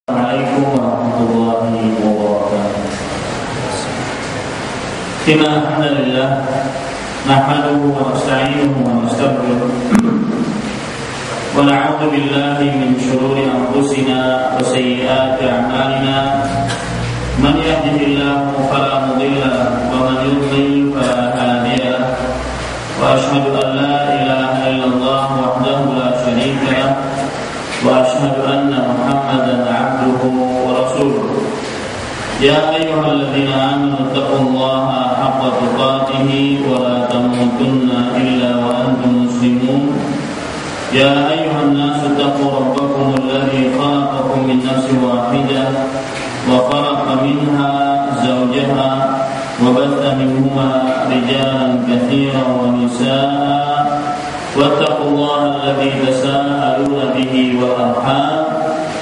Assalamualaikum warahmatullahi wabarakatuh. Innal hamdalillah nahmaduhu wa nasta'inuhu wa nastaghfiruh wa na'udzu billahi min shururi anfusina wa sayyiati a'malina. Man yahdihillahu fala mudilla lahu wa man yudlil fala hadiya lahu. Wa asyhadu an la ilaha illallah wahdahu la syarika lahu wa asyhadu anna Muhammadan 'abduhu wa rasuluh. Ya ayyuhalladzina amanu taqullaha haqqa tuqatih wa la tamutunna illa wa antum muslimun. Ya ayyuhan nasu taqu rabbakum alladzi khalaqakum min nafsin wahidah wa khalaqa minha zawjaha wa batha minhuma rijalan katsiran wa nisaa'a wattaqullaha alladzi tasaaluna bihi wal arham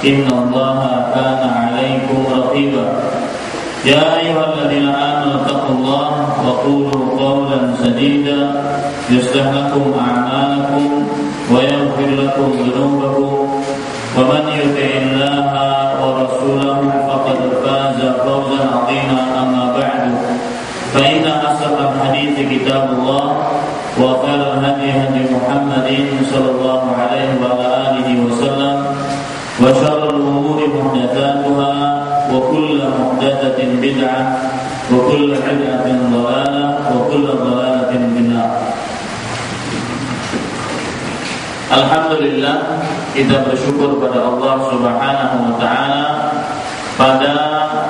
innallaha kana 'alaykum raqiba. Ya ayyuhalladzina amanu taqullaha wa qulu qawlan sadida yuslih lakum a'malakum wa yaghfir lakum dhunubakum wa man yuti'illaha wa rasulahu faqad faza fawzan 'azima. Amma ba'du, fa inna asdaqal hadithi kitabullah wa khairal hadi hadi Muhammadin sallallahu alaihi wa alihi wasallam wa syarrul umuri muhdatsatuha wa kullu muhdatsatin bid'ah wa kullu bid'atin dhalalah wa kullu dhalalatin finnar. Alhamdulillah, kita bersyukur pada Allah Subhanahu wa taala pada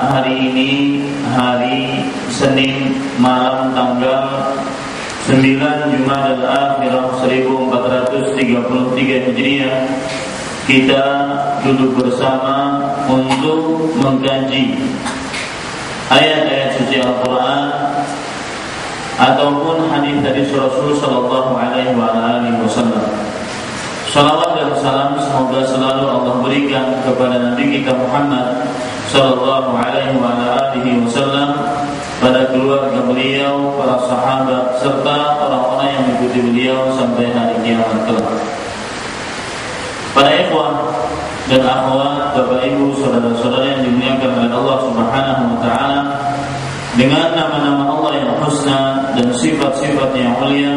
hari ini, hari Senin malam tanggal 9 Jumadal Akhirah 1433 Hijriah, kita duduk bersama untuk mengkaji ayat-ayat suci Al-Quran ataupun hadis dari Rasul sallallahu alaihi wasallam. Salawat dan salam semoga selalu Allah berikan kepada Nabi kita Muhammad sallallahu alaihi wasallam, pada keluarga beliau, para sahabat serta orang-orang yang mengikuti beliau sampai hari kiamat kelak. Para ikhwan dan akhwat, Bapak Ibu, saudara-saudara yang dimuliakan oleh Allah Subhanahu wa taala, dengan nama-nama Allah yang husna dan sifat-sifat yang mulia,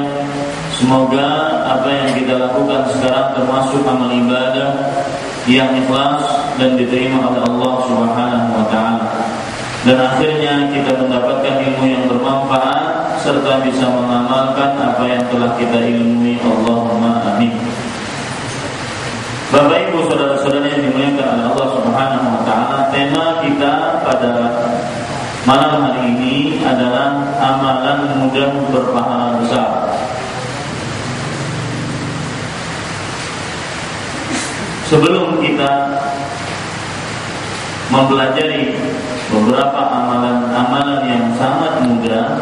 semoga apa yang kita lakukan sekarang termasuk amal ibadah yang ikhlas dan diterima oleh Allah Subhanahu wa taala, dan akhirnya kita mendapatkan ilmu yang bermanfaat serta bisa mengamalkan apa yang telah kita ilmui. Allahumma amin. Bapak Ibu, saudara-saudara yang dimuliakan oleh Allah Subhanahu wa taala, tema kita pada malam hari ini adalah amalan mudah berpahala besar. Sebelum kita mempelajari beberapa amalan-amalan yang sangat mudah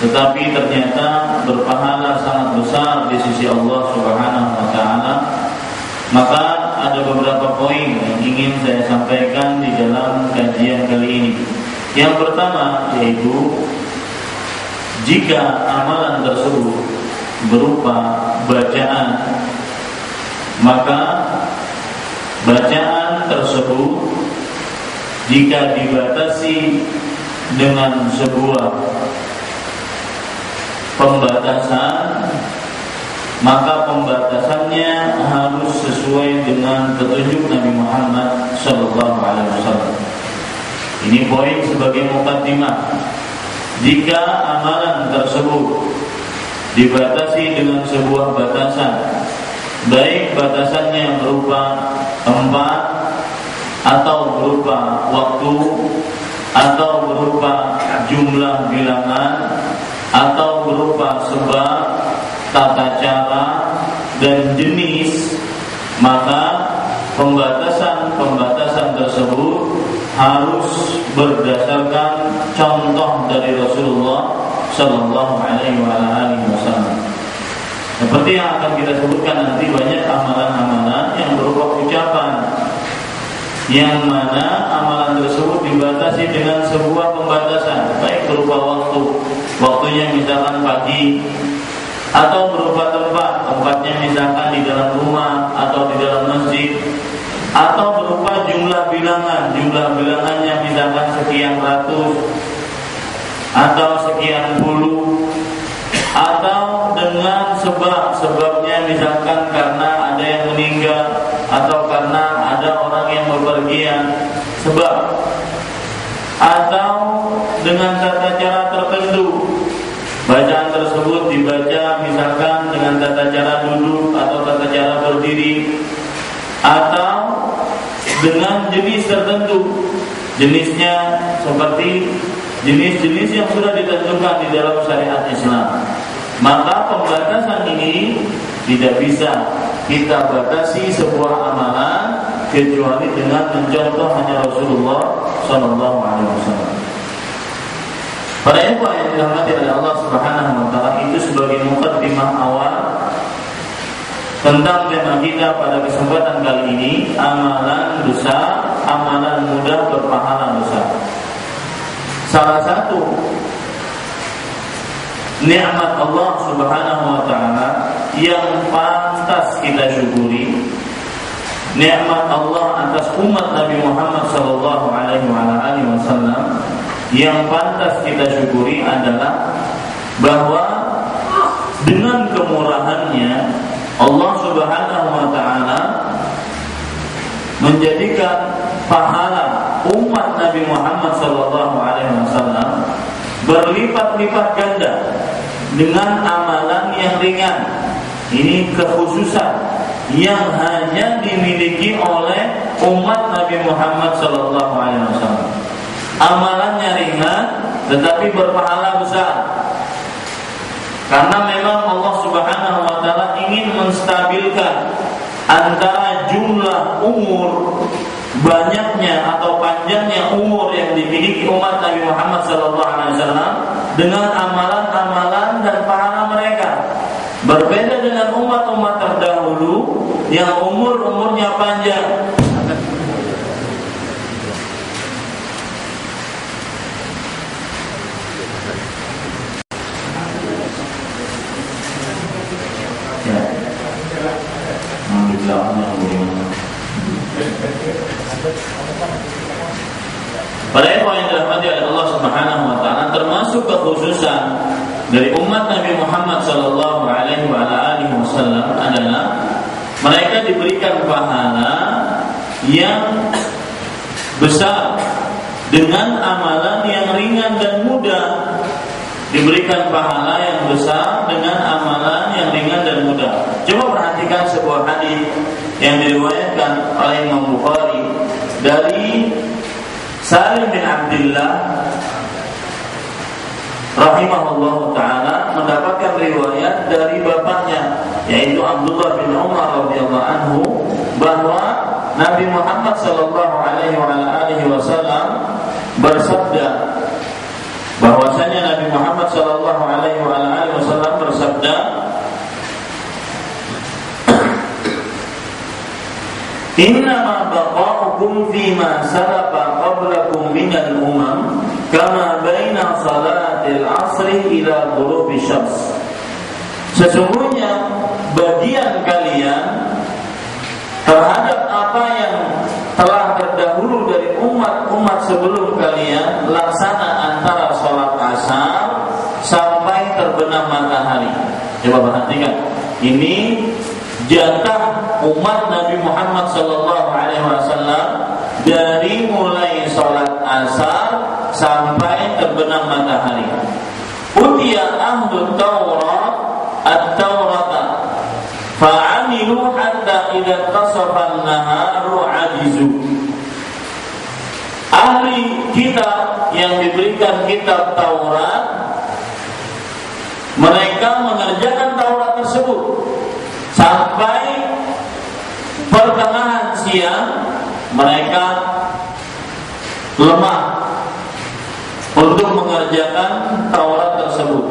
tetapi ternyata berpahala sangat besar di sisi Allah Subhanahu wa taala, maka ada beberapa poin yang ingin saya sampaikan di dalam kajian kali ini. Yang pertama yaitu, jika amalan tersebut berupa bacaan, maka bacaan tersebut jika dibatasi dengan sebuah pembatasan, maka pembatasannya harus sesuai dengan petunjuk Nabi Muhammad SAW. Ini poin sebagai mukaddimah. Jika amalan tersebut dibatasi dengan sebuah batasan, baik batasannya berupa tempat atau berupa waktu atau berupa jumlah bilangan atau berupa sebab, tata cara dan jenis, maka pembatasan tersebut harus berdasarkan contoh dari Rasulullah sallallahu alaihi wasallam. Seperti yang akan kita sebutkan nanti, banyak amalan-amalan yang berupa ucapan, yang mana amalan tersebut dibatasi dengan sebuah pembatasan, baik berupa waktunya misalkan pagi, atau berupa tempatnya misalkan di dalam rumah atau di dalam masjid, atau berupa jumlah bilangannya misalkan sekian ratus atau sekian puluh, atau dengan sebabnya misalkan karena ada yang meninggal atau karena ada orang yang bepergian, sebab, atau dengan tata cara tertentu. Bacaan tersebut dibaca misalkan dengan tata cara duduk atau tata cara berdiri, atau dengan jenis tertentu. Jenisnya seperti jenis-jenis yang sudah ditentukan di dalam syariat Islam. Maka pembatasan ini tidak bisa kita batasi sebuah amalan kecuali dengan mencontoh hanya Rasulullah Sallallahu Alaihi Wasallam. Para ikhwan yang dirahmati oleh Allah Subhanahu Wa Taala, itu sebagai mukaddimah awal tentang tema kita pada kesempatan kali ini, amalan besar, amalan mudah berpahala besar. Salah satu nikmat Allah Subhanahu Wa Taala yang pantas kita syukuri, nikmat Allah atas umat Nabi Muhammad Sallallahu Alaihi Wasallam yang pantas kita syukuri adalah bahwa dengan kemurahannya Allah Subhanahu Wa Taala menjadikan pahala umat Nabi Muhammad Sallallahu Alaihi Wasallam berlipat-lipat ganda dengan amalan yang ringan. Ini kekhususan yang hanya dimiliki oleh umat Nabi Muhammad Sallallahu Alaihi Wasallam. Amalannya ringan tetapi berpahala besar, karena memang Allah Subhanahu Wa Taala ingin menstabilkan antara jumlah umur, banyaknya atau panjangnya umur yang dimiliki umat Nabi Muhammad SAW dengan amalan-amalan dan pahala mereka. Berbeda dengan umat-umat terdahulu yang umurnya panjang. Pada ikhwan yang dirahmati oleh Allah Subhanahu Wa Taala, termasuk kekhususan dari umat Nabi Muhammad Sallallahu Alaihi Wasallam adalah mereka diberikan pahala yang besar dengan amalan yang ringan dan mudah. Diberikan pahala yang besar dengan amalan yang ringan dan mudah. Coba perhatikan sebuah hadis yang diriwayatkan oleh Imam Bukhari dari Salim bin Abdullah rahimahullah ta'ala, mendapatkan riwayat dari bapaknya yaitu Abdullah bin Umar radhiyallahu anhu, bahwa Nabi Muhammad sallallahu alaihi wasallam bersabda, bahwasanya Nabi Muhammad sallallahu alaihi wasallam bersabda, "Innama baqa'ukum fima salafa qablakum minal umam kama baina salatil asri ila ghurubi syams." Sesungguhnya bagian kalian terhadap apa yang telah terdahulu dari umat-umat sebelum kalian laksana antara sholat asar sampai terbenam matahari. Coba perhatikan, ini jatah umat Nabi Muhammad SAW dari mulai sholat asar sampai terbenam matahari. Utiya ahlu Taurat at-Taurata fa'amilu hatta idza tasafa an-naharu ajizu. Ahli kitab yang diberikan kitab Taurat, mereka mengerjakan Taurat tersebut sampai pertengahan siang mereka lemah untuk mengerjakan Taurat tersebut.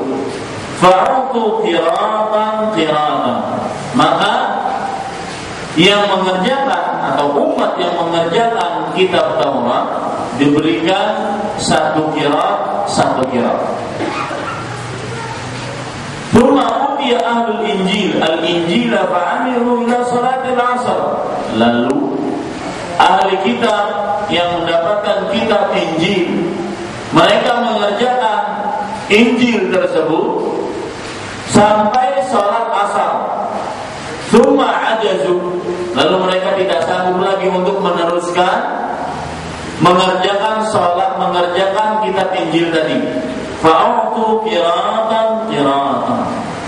Fa'utu qiratan, maka yang mengerjakan atau umat yang mengerjakan kitab Taurat diberikan satu qirat. Thumma utiya ahlul Injil al-Injil fa'amilu ila salatil asar. Lalu ahli kitab yang mendapatkan kitab Injil, mereka mengerjakan Injil tersebut sampai sholat asar. Tsumma ajazu, lalu mereka tidak sanggup lagi untuk meneruskan mengerjakan kitab Injil tadi. Fa'utu qira'atan,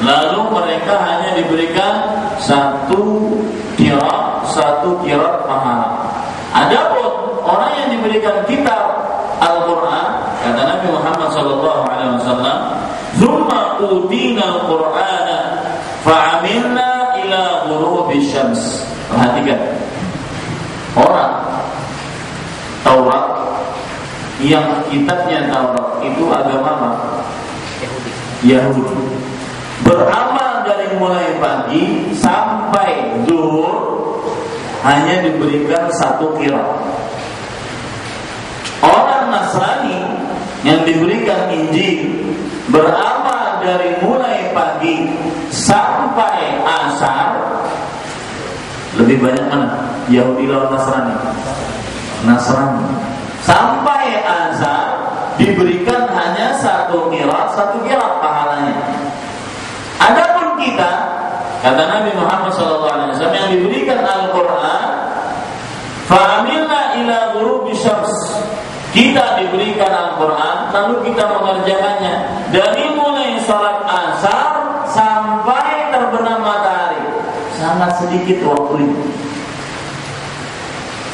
lalu mereka hanya diberikan satu qira'at pahala. Adapun orang yang diberikan kitab Al-Qur'an, kata Nabi Muhammad SAW, "Tsumma utina al-Qur'ana fa'amilna ila ghurubisy syams." Perhatikan, orang Taurat yang kitabnya Taurat itu agama apa? Yahudi. Beramal dari mulai pagi sampai zuhur hanya diberikan satu qiraat. Orang Nasrani yang diberikan Injil beramal dari mulai pagi sampai asar, lebih banyak mana? Yahudi lawan Nasrani. Sampai azan diberikan hanya satu qiraat pahalanya. Adapun kita, kata Nabi Muhammad SAW, yang diberikan Al-Quran, fa'amilna ila ghurubisy syams, kita diberikan Al-Quran lalu kita mengerjakannya dari mulai sholat asar sampai terbenam matahari, sangat sedikit waktu itu.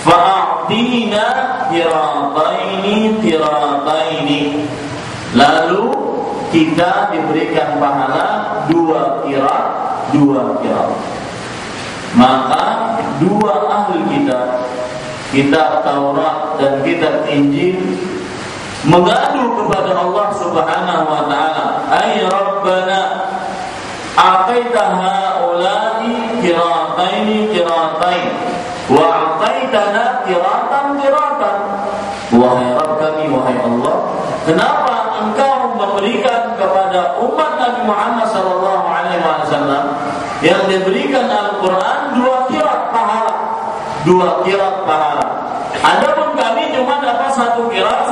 Fa'atina qirataini, lalu kita diberikan pahala dua qiraat. Maka dua ahli kitab Taurat dan kitab Injil mengadu kepada Allah Subhanahu wa taala, ay Rabbana ataita haula'i qiratain wa ataitana qiratan. Wahai Rabb kami, wahai Allah, kenapa Engkau memberikan kepada umat Nabi Muhammad SAW yang diberikan Al-Quran dua qiraat pahala. Adapun kami cuma dapat satu qiraat.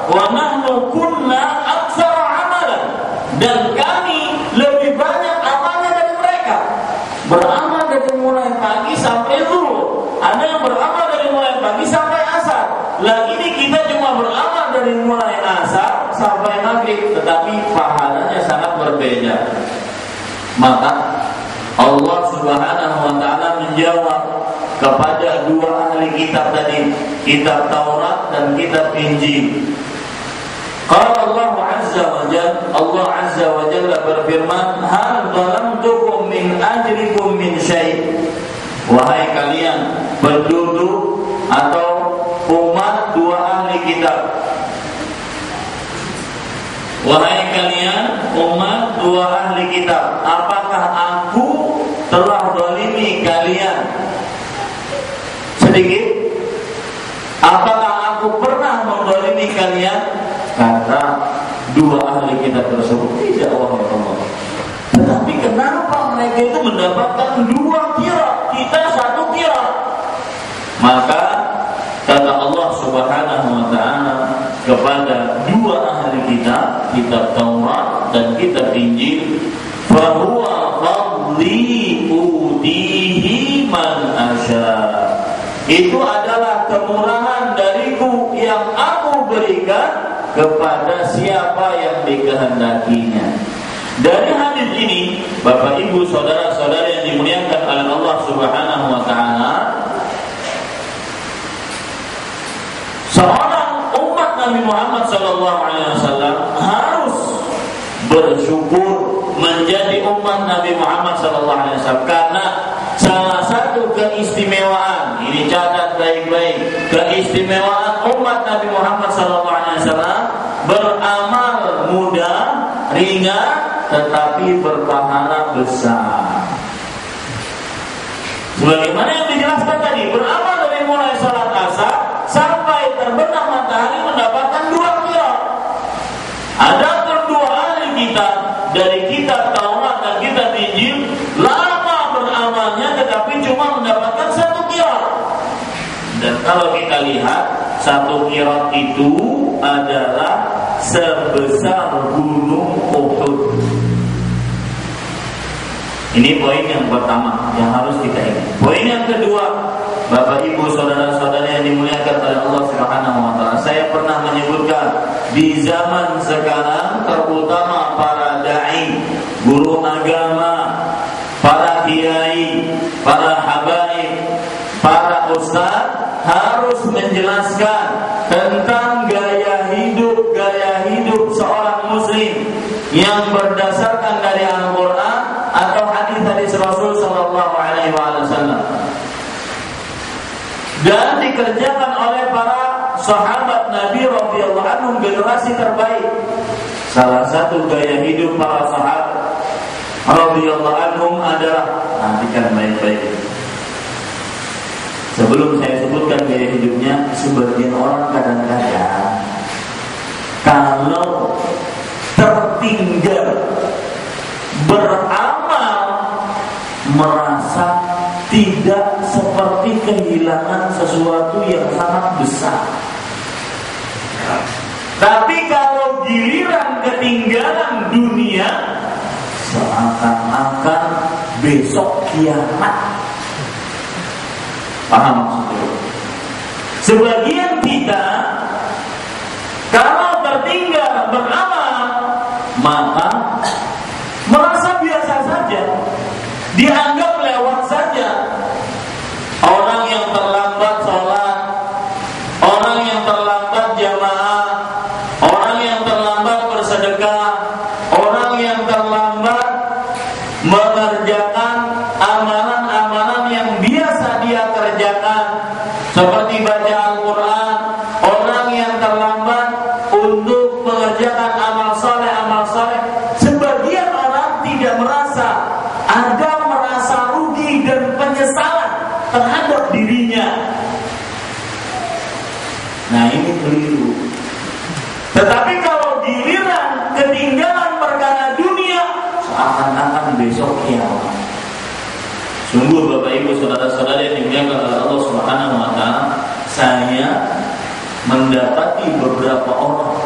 Wa nahnu kunna aktsara amalan, dan kami lebih banyak amalnya dari mereka. Beramal dari mulai pagi sampai zuhur. Ada yang beramal dari mulai pagi sampai asar. Lah ini kita cuma beramal dari mulai asar sampai maghrib, tetapi pahalanya sangat berbeda. Maka Allah Subhanahu wa taala menjawab kepada dua ahli kitab tadi, kitab Taurat dan kitab Injil. Qala Allah Azza wa Jalla berfirman, hal zalamtukum min ajrikum min syai'. Wahai kalian penduduk atau umat dua ahli kitab, wahai kalian umat dua ahli kitab, apakah aku telah zalimi kalian sedikit? Apakah aku pernah menzalimi kalian? Kata dua ahli kitab tersebut, tidak, wahai Allah. Tetapi kenapa mereka itu mendapatkan dua qiraat, kita satu qiraat? Maka kata Allah Subhanahu wa taala kepada dua ahli kitab Taurat dan kitab Injil, fa huwa fadli utihi man asya. Itu adalah kemurahan dariku yang aku berikan kepada siapa yang dikehendakinya. Dari hadis ini, Bapak Ibu saudara-saudara yang dimuliakan oleh Allah Subhanahu wa taala, seorang umat Nabi Muhammad SAW harus bersyukur menjadi umat Nabi Muhammad SAW, karena salah satu keistimewaan, ini catat baik-baik, keistimewaan umat Nabi Muhammad SAW beramal mudah, ringan, tetapi berpahala besar. Sebagaimana yang dijelaskan tadi, beramal dari mulai salat asar sampai terbenam matahari mendapatkan dua qiraat. Adapun dua ahli kitab dari kitab Taurat dan kitab Injil lama beramalnya, tetapi cuma mendapatkan satu qiraat. Kalau kita lihat satu qirat itu adalah sebesar gunung Uhud. Ini poin yang pertama yang harus kita ingat. Poin yang kedua, Bapak Ibu saudara-saudara yang dimuliakan oleh Allah Subhanahu wa taala, saya pernah menyebutkan di zaman sekarang terutama para dai, guru agama, para kiai, para habaib, para ustaz harus menjelaskan tentang gaya hidup seorang muslim yang berdasarkan dari Al-Qur'an atau hadis Rasul sallallahu alaihi wasallam dan dikerjakan oleh para sahabat Nabi radhiyallahu anhum, generasi terbaik. Salah satu gaya hidup para sahabat radhiyallahu anhum adalah, nantikan baik-baik. Sebelum saya sebutkan gaya hidupnya, sebagian orang kadang-kadang kalau tertinggal beramal merasa tidak seperti kehilangan sesuatu yang sangat besar. Tapi kalau giliran ketinggalan dunia, seakan-akan besok kiamat. Paham maksudnya? Sebagian kita kalau tertinggal beramal maka merasa biasa saja, dianggap lewat saja. Orang yang terlambat sholat, orang yang terlambat jamaah, orang yang terlambat bersedekah, orang yang terlambat mengerjakan amalan-amalan yang biasa dia kerjakan seperti baca Al-Quran, orang yang terlambat untuk mengerjakan amal saleh. Sebagian orang tidak merasa, ada merasa rugi dan penyesalan terhadap dirinya. Nah, ini keliru. Tetapi kalau giliran ketinggalan perkara dunia, seakan-akan besok kiamat. Sungguh Bapak Ibu saudara-saudara yang dimuliakan oleh Allah Subhanahu wa taala, saya mendapati beberapa orang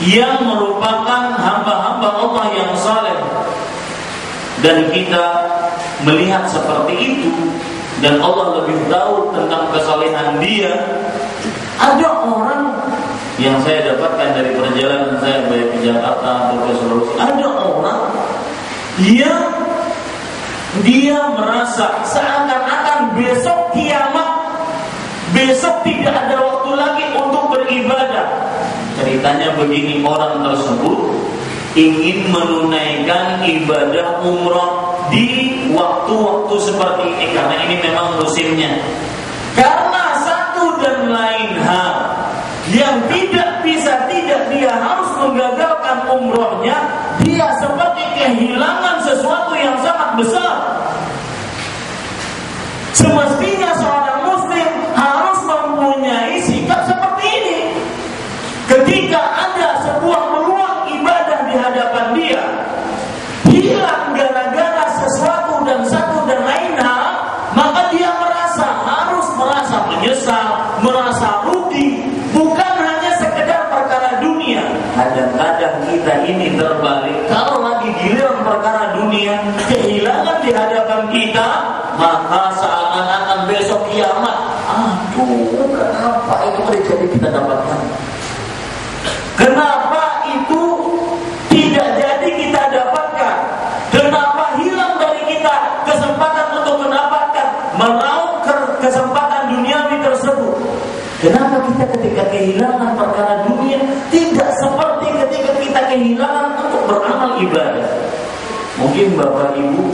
yang merupakan hamba-hamba Allah yang saleh, dan kita melihat seperti itu, dan Allah lebih tahu tentang kesalehan dia. Ada orang yang saya dapatkan dari perjalanan saya baik ke Jakarta atau ke Sulawesi, ada orang yang dia merasa seakan-akan besok kiamat, besok tidak ada waktu lagi untuk beribadah. Ceritanya begini, orang tersebut ingin menunaikan ibadah umrah di waktu-waktu seperti ini, karena ini memang musimnya. Karena satu dan lain hal yang tidak dia harus menggagalkan umrahnya, dia seperti kehilangan sesuatu yang sangat besar. Semestinya seorang muslim harus mempunyai sikap seperti ini. Ketika ada sebuah peluang ibadah di hadapan dia hilang gara-gara sesuatu dan satu dan lain hal, maka dia harus merasa menyesal, merasa rugi. Bukan hanya sekedar perkara dunia. Kadang-kadang kita ini terbalik. Kalau lagi giliran perkara dunia kehilangan di hadapan kita, maka seakan-akan besok kiamat. Aduh, kenapa itu terjadi kita dapatkan? Kenapa itu tidak jadi kita dapatkan? Kenapa hilang dari kita kesempatan untuk mendapatkan, meraup kesempatan duniawi tersebut? Kenapa kita ketika kehilangan perkara dunia tidak seperti ketika kita kehilangan untuk beramal ibadah? Mungkin Bapak Ibu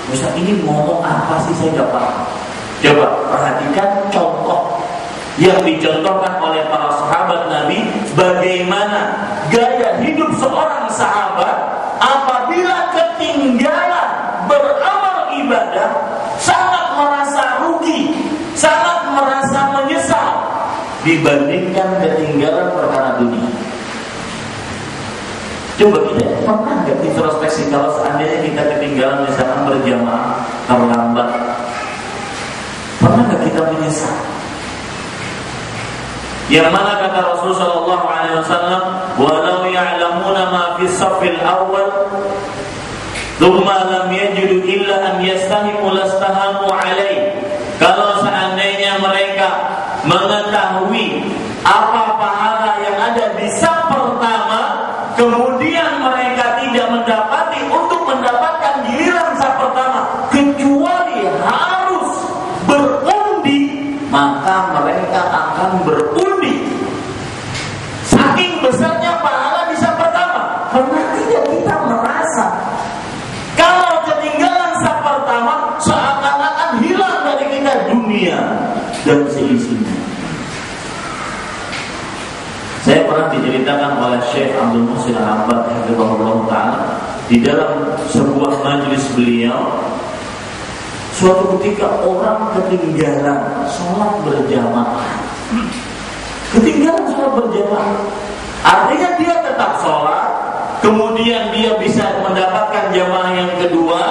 Ustaz ini ngomong apa sih, saya tidak paham. Coba perhatikan contoh yang dicontohkan oleh para sahabat Nabi, bagaimana gaya hidup seorang sahabat apabila ketinggalan beramal ibadah, sangat merasa rugi, sangat merasa menyesal dibandingkan ketinggalan perkara dunia. Coba kita pernah nggak introspeksi kalau seandainya kita ketinggalan misalkan berjamaah terlambat? Pernahkah kita menyesal? Yang mana kata Rasulullah sallallahu alaihi wasallam, "Walau ya'lamuna ma fi as-saffil awwal, thumma lam yajidu illa an yastahimu lastahamu alaihi." Kalau seandainya mereka mengetahui apa pahala yang ada di saf pertama, kemudian mereka tidak mendapati untuk mendapatkan giliran saf pertama, kecuali harus berundi, maka mereka akan berundi. Saking besarnya pahala di saf pertama. Pernah tidak kita merasa kalau ketinggalan saf pertama seakan-akan hilang dari kita dunia dan seisinya? Saya pernah diceritakan oleh Syekh Abdul Muhsin Al-Abbad hafizahullah ta'ala, di dalam sebuah majelis beliau, suatu ketika orang ketinggalan sholat berjamaah. Ketinggalan sholat berjamaah, artinya dia tetap sholat, kemudian dia bisa mendapatkan jamaah yang kedua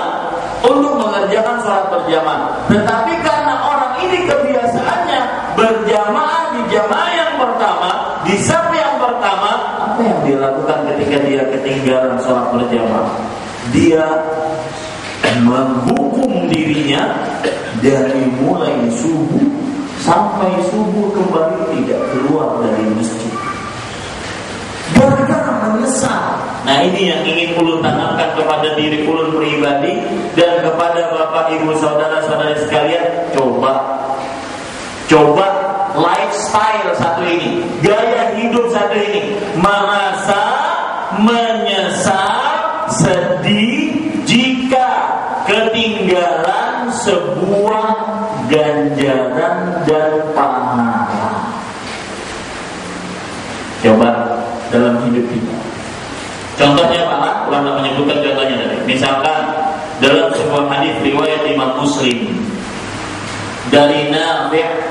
untuk mengerjakan sholat berjamaah. Tetapi karena orang ini kebiasaannya berjamaah di jamaah yang pertama, di saf yang pertama, apa yang dia lakukan ketika dia ketinggalan sholat berjamaah? Dia menghukum dirinya dari mulai subuh sampai subuh kembali tidak keluar dari masjid. Gara-gara menyesal. Nah, ini yang ingin ulun tanamkan kepada diri ulun pribadi dan kepada bapak ibu saudara-saudari sekalian. Coba lifestyle satu ini, gaya hidup satu ini, merasa menyesal, sedih jika ketinggalan sebuah ganjaran dan pahala. Coba dalam hidup kita. Contohnya apa? Ulama menyebutkan contohnya tadi. Misalkan dalam sebuah hadis riwayat Imam Muslim dari Nafi'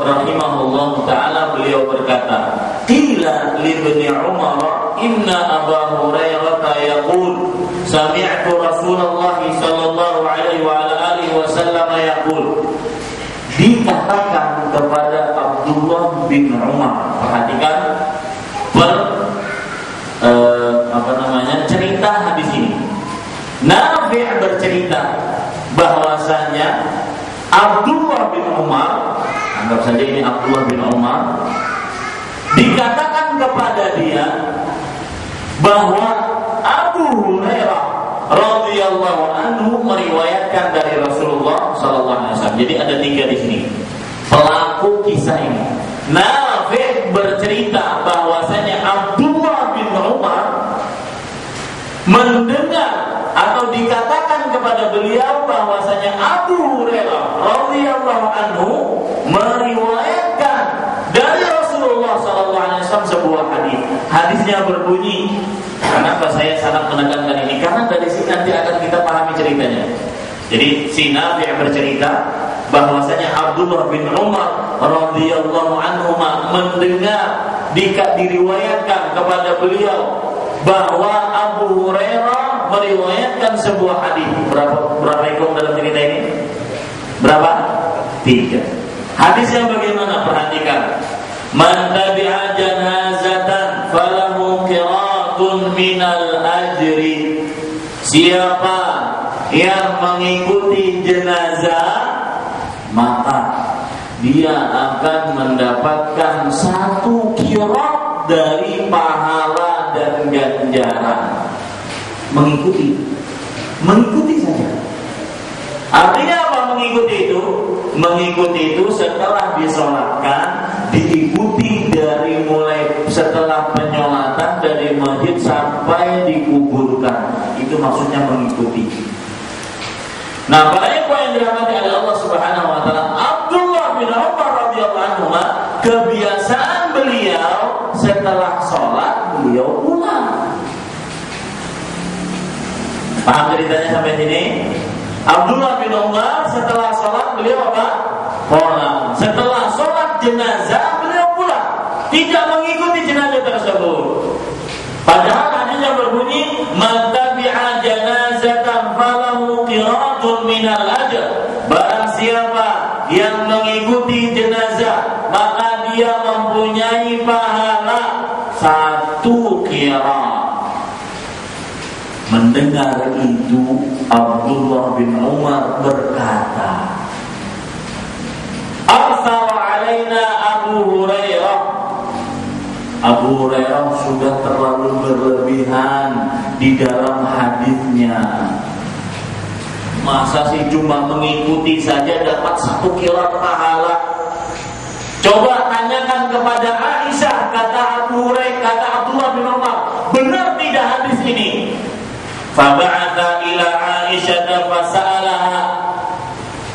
rahimahullah taala, beliau berkata, "Qila li ibni Umar inna Abu Hurairah yaqul sami'tu Rasulullah sallallahu alaihi wa alihi wasallam yaqul." Dikatakan kepada Abdullah bin Umar, perhatikan cerita hadis ini. Nafi' bercerita bahwasanya Abdullah bin Umar, anggap saja ini Abdullah bin Umar, dikatakan kepada dia bahwa Abu Hurairah radhiyallahu anhu meriwayatkan dari Rasulullah sallallahu alaihi wasallam. Jadi ada 3 di sini pelaku kisah ini. Nafi' bercerita bahwasanya Abdullah bin Umar mendengar atau dikatakan kepada beliau bahwasanya Abu Hurairah radhiyallahu anhu meriwayatkan dari Rasulullah sallallahu alaihi wasallam sebuah hadis. Hadisnya berbunyi, kenapa saya sangat menekankan ini? Karena dari sini nanti akan kita pahami ceritanya. Jadi si Nafi' bercerita bahwasanya Abdullah bin Umar radhiyallahu anhu mendengar diriwayatkan kepada beliau bahwa Abu Hurairah meriwayatkan sebuah hadis. Berapa ikhwan dalam cerita ini? Berapa? 3. Hadis yang bagaimana? Perhatikan. Man tabi'a janazatan falahu qiratun minal ajri. Siapa yang mengikuti jenazah, maka dia akan mendapatkan 1 qirat dari pahala dan ganjaran. Mengikuti saja. Artinya apa mengikuti itu? Mengikuti itu setelah disolatkan, diikuti dari mulai setelah penyolatan dari masjid sampai dikuburkan. Itu maksudnya mengikuti. Nah, para ikhwan yang dirahmati oleh Allah Subhanahu wa taala, Abdullah bin Umar radhiyallahu anhu, kebiasaan beliau setelah sholat beliau pulang. Paham ceritanya sampai sini? Abdullah bin Umar setelah sholat beliau apa? Pulang. Setelah sholat jenazah beliau pulang, tidak mengikuti jenazah tersebut. Padahal hadisnya berbunyi, "Man tabi'a janazatan falahu qiratun minal ajr." Barang siapa yang dia mempunyai pahala 1 qirat. Mendengar itu, Abdullah bin Umar berkata, "Arsal alaina Abu Hurairah." Abu Hurairah sudah terlalu berlebihan di dalam hadisnya. Masa sih cuma mengikuti saja dapat 1 qirat pahala? Coba tanyakan kepada Aisyah, kata Abu Hurairah, kata Abdullah bin Umar, benar tidak hadis ini? Faba'atha ila Aisyah fasa'alaha.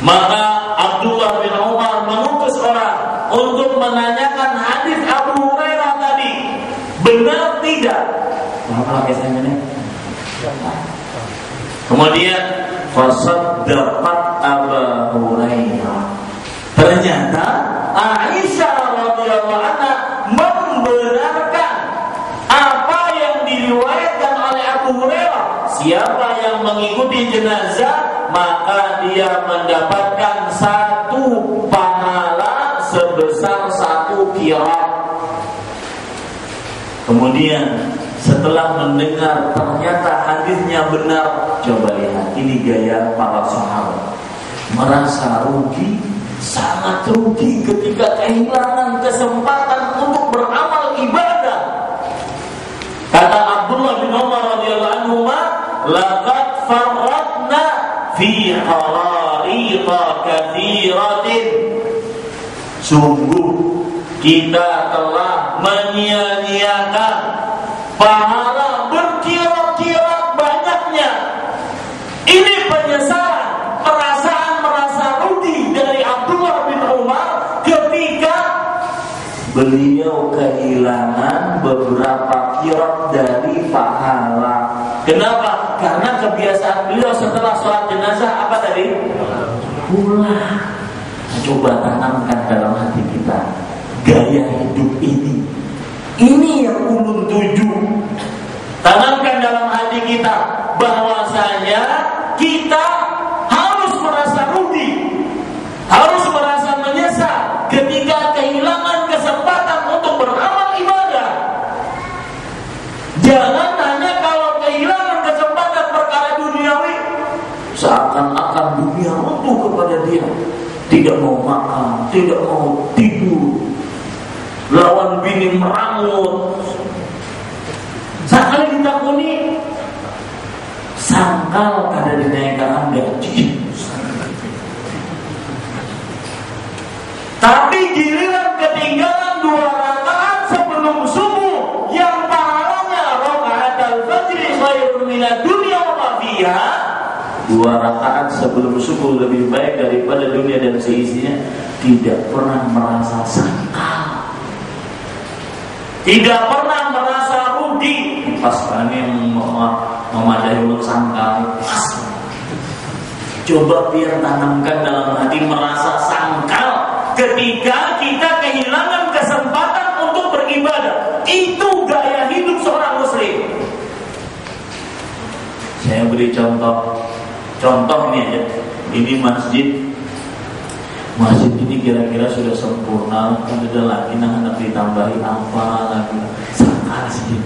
Maka Abdullah bin Umar mengutus orang untuk menanyakan hadis Abu Hurairah tadi, benar tidak? Apa biasanya nih? Kemudian fasaddaqat Abu Hurairah. Ternyata Aisyah radhiyallahu anha membenarkan apa yang diriwayatkan oleh Abu Hurairah. Siapa yang mengikuti jenazah, maka dia mendapatkan 1 pahala sebesar 1 qirat. Kemudian setelah mendengar ternyata hadisnya benar, coba lihat ini gaya para sahabat. Merasa rugi, sangat rugi ketika kehilangan kesempatan untuk beramal ibadah. Kata Abdullah bin Umar radhiyallahu anhu, "Laqad farratna fi qararita katsiratin." Sungguh kita telah menyia-nyiakan pahala berkirat-kirat banyaknya. Ini penyesalan, perasaan merasa rugi dari Abdullah bin Umar ketika beliau kehilangan beberapa qirat dari pahala. Kenapa? Karena kebiasaan beliau setelah sholat jenazah apa tadi? Pulang. Coba tanamkan dalam hati kita gaya hidup ini. Ini yang ulun tuju. Tanamkan dalam hati kita bahwasanya kita harus merasa rugi, harus merasa menyesal ketika kehilangan kesempatan untuk beramal ibadah. Jangan hanya kalau kehilangan kesempatan perkara duniawi, seakan-akan dunia runtuh kepada dia. Tidak mau makan, tidak mau tidur, lawan bini merangut. Sekali ditakuni, sangkal kada dinaikkan gaji. Tapi giliran ketinggalan 2 rakaat sebelum subuh yang pahalanya rakaatul fajri khairun minad dunya wa ma fiha. 2 rakaat sebelum subuh lebih baik daripada dunia dan seisinya. Tidak pernah merasa sangkal, tidak pernah merasa rugi. Pas kami memadai ulun sangkal. Coba biar tanamkan dalam hati merasa sangkal ketika kita kehilangan kesempatan untuk beribadah. Itu gaya hidup seorang muslim. Saya beri contoh ini aja. Ini masjid ini kira-kira sudah sempurna. Kan ada lagi nak ditambahi apa lagi? Sangkal sih.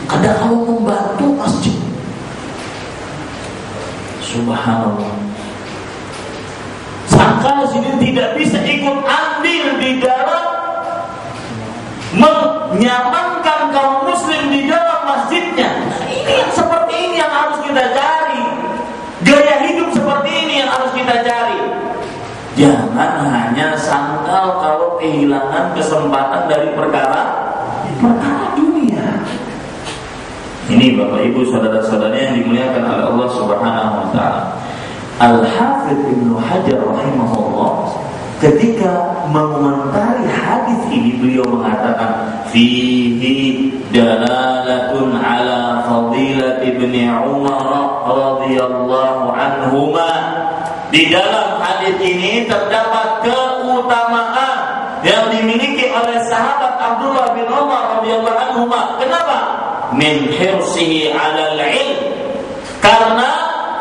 Ada kalau membantu masjid. Subhanallah. Sangkal sini tidak bisa ikut andil di dalam menyamankan kaum muslim di dalam masjidnya. Nah, ini yang seperti ini yang harus kita cari. Gaya hidup seperti ini yang harus kita cari. Jangan hanya sangkal kalau kehilangan kesempatan dari perkara dunia. Ini Bapak Ibu saudara-saudara yang dimuliakan oleh Allah Subhanahu wa taala. Al-Hafidz Ibnu Hajar rahimahullah ketika mengomentari hadis ini beliau mengatakan fihi dalalatun ala fadilat Ibni Umar radhiyallahu anhuma. Di dalam hadis ini terdapat keutamaan yang dimiliki oleh sahabat Abdullah bin Umar radhiyallahu anhuma. Kenapa? Min hirsihi 'alal ilm. Karena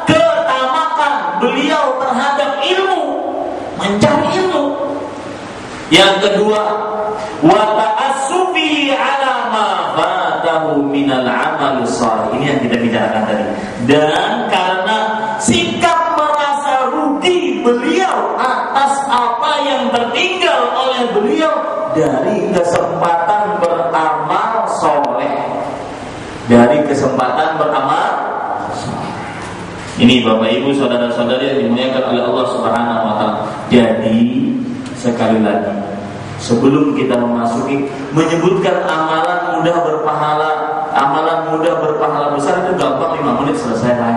ketamakan beliau terhadap ilmu, mencari ilmu. Yang kedua, wa ta'assufi 'ala ma fatahu minal 'amal shalih. Ini yang kita bicarakan tadi. Dan karena sikap merasa rugi beliau atas apa yang tertinggal oleh beliau dari kesempatan beramal soleh, dari kesempatan beramal soleh. Ini Bapak Ibu saudara-saudari yang dimuliakan oleh Allah Subhanahu wa taala. Jadi sekali lagi, sebelum kita memasuki menyebutkan amalan mudah berpahala besar itu gampang, 5 menit selesai lah.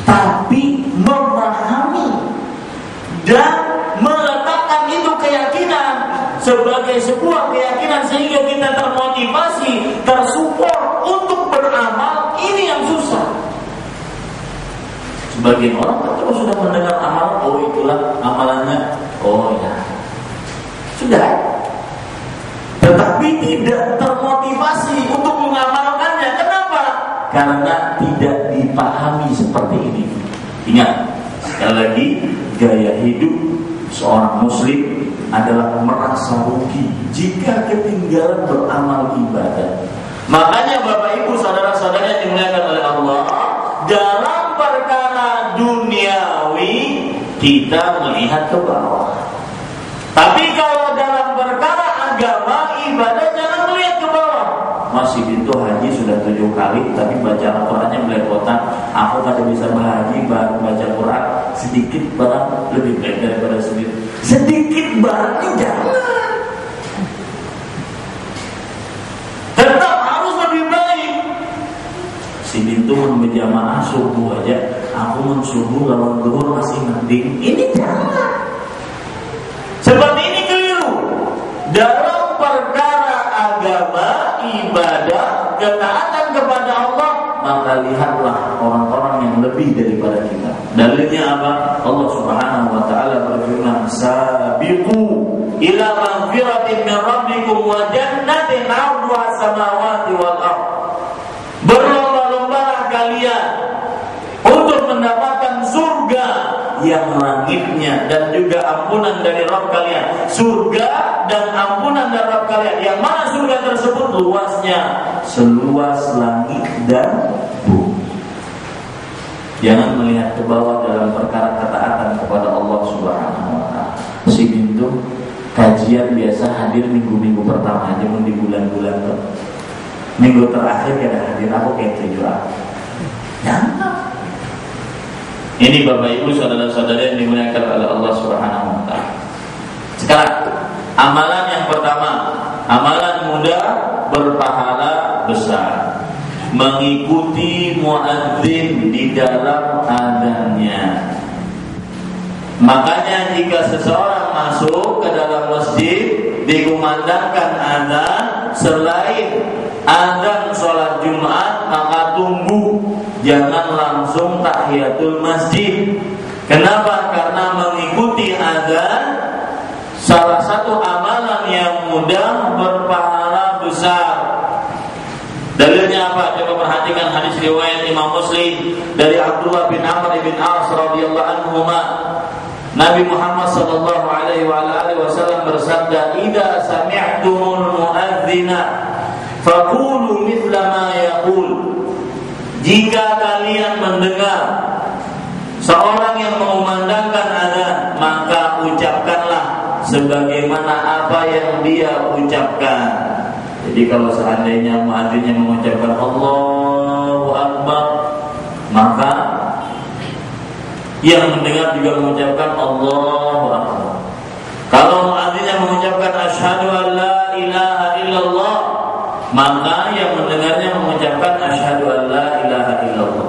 Tapi memahami dan meletakkan itu keyakinan sebagai sebuah keyakinan sehingga kita termotivasi, tersupport untuk beramal, ini yang susah. Sebagian orang kalau sudah mendengar amal, oh itulah amalannya, oh ya sudah, tetapi tidak termotivasi untuk mengamalkannya. Kenapa? Karena tidak dipahami seperti ini. Ingat, sekali lagi, gaya hidup seorang muslim adalah merasa rugi jika ketinggalan beramal ibadah. Makanya Bapak Ibu saudara-saudara yang dimuliakan oleh Allah, dalam perkara duniawi kita melihat ke bawah. Tapi kalau dalam perkara agama ibadah jangan melihat ke bawah. Masih itu haji sudah 7 kali, tapi baca Al-Qurannya belepotan. Aku kada bisa berhaji, baru baca Quran sedikit barang lebih baik daripada sedikit. Sedikit barangnya jangan. Tetap harus lebih baik. Si itu menjamaah subuh aja, aku mensubuh lawan zuhur masih mending. Ini jangan. Seperti ini keliru. Dalam perkara agama, ibadah, ketaatan kepada Allah, maka lihatlah orang-orang yang lebih daripada kita. Dalilnya apa? Allah Subhanahu wa taala berfirman, "Sabiqu ila magfiratin min rabbikum wa jannatin 'arduha as-samawati wal ardh." Berlomba-lombalah kalian untuk mendapatkan surga yang langitnya dan juga ampunan dari Rabb kalian. Surga dan ampunan dari Rabb kalian. Yang mana surga tersebut luasnya seluas langit dan bumi. Jangan melihat ke bawah dalam perkara ketaatan kepada Allah Subhanahu wa taala. Si Bintu kajian biasa hadir minggu-minggu pertama aja, di bulan-bulan tuh. Minggu terakhir kada hadir, aku kayak tujuan. Jangan. Ini Bapak Ibu saudara-saudara yang dimuliakan oleh Allah Subhanahu wa taala. Sekarang amalan yang pertama, amalan mudah berpahala besar. Mengikuti muadzin di dalam azannya. Makanya jika seseorang masuk ke dalam masjid dikumandangkan azan, selain azan sholat Jumat, maka tunggu, jangan langsung tahiyatul masjid. Kenapa? Karena mengikuti azan salah satu amalan yang mudah berpahala besar. Dalilnya apa? Coba perhatikan hadis riwayat Imam Muslim dari Abdullah bin Amr bin As radhiyallahu anhuma. Nabi Muhammad sallallahu alaihi wasallam bersabda, "Idza sami'tumul muadzina faqulu mithla ma yaqul." Jika kalian mendengar seorang yang mengumandangkan azan, maka ucapkanlah sebagaimana apa yang dia ucapkan. Jadi kalau seandainya muadzinnya mengucapkan Allahu Akbar, maka yang mendengar juga mengucapkan Allahu Akbar. Kalau muadzinnya mengucapkan asyhadu an la ilaha illallah, maka yang mendengarnya mengucapkan asyhadu an la ilaha illallah.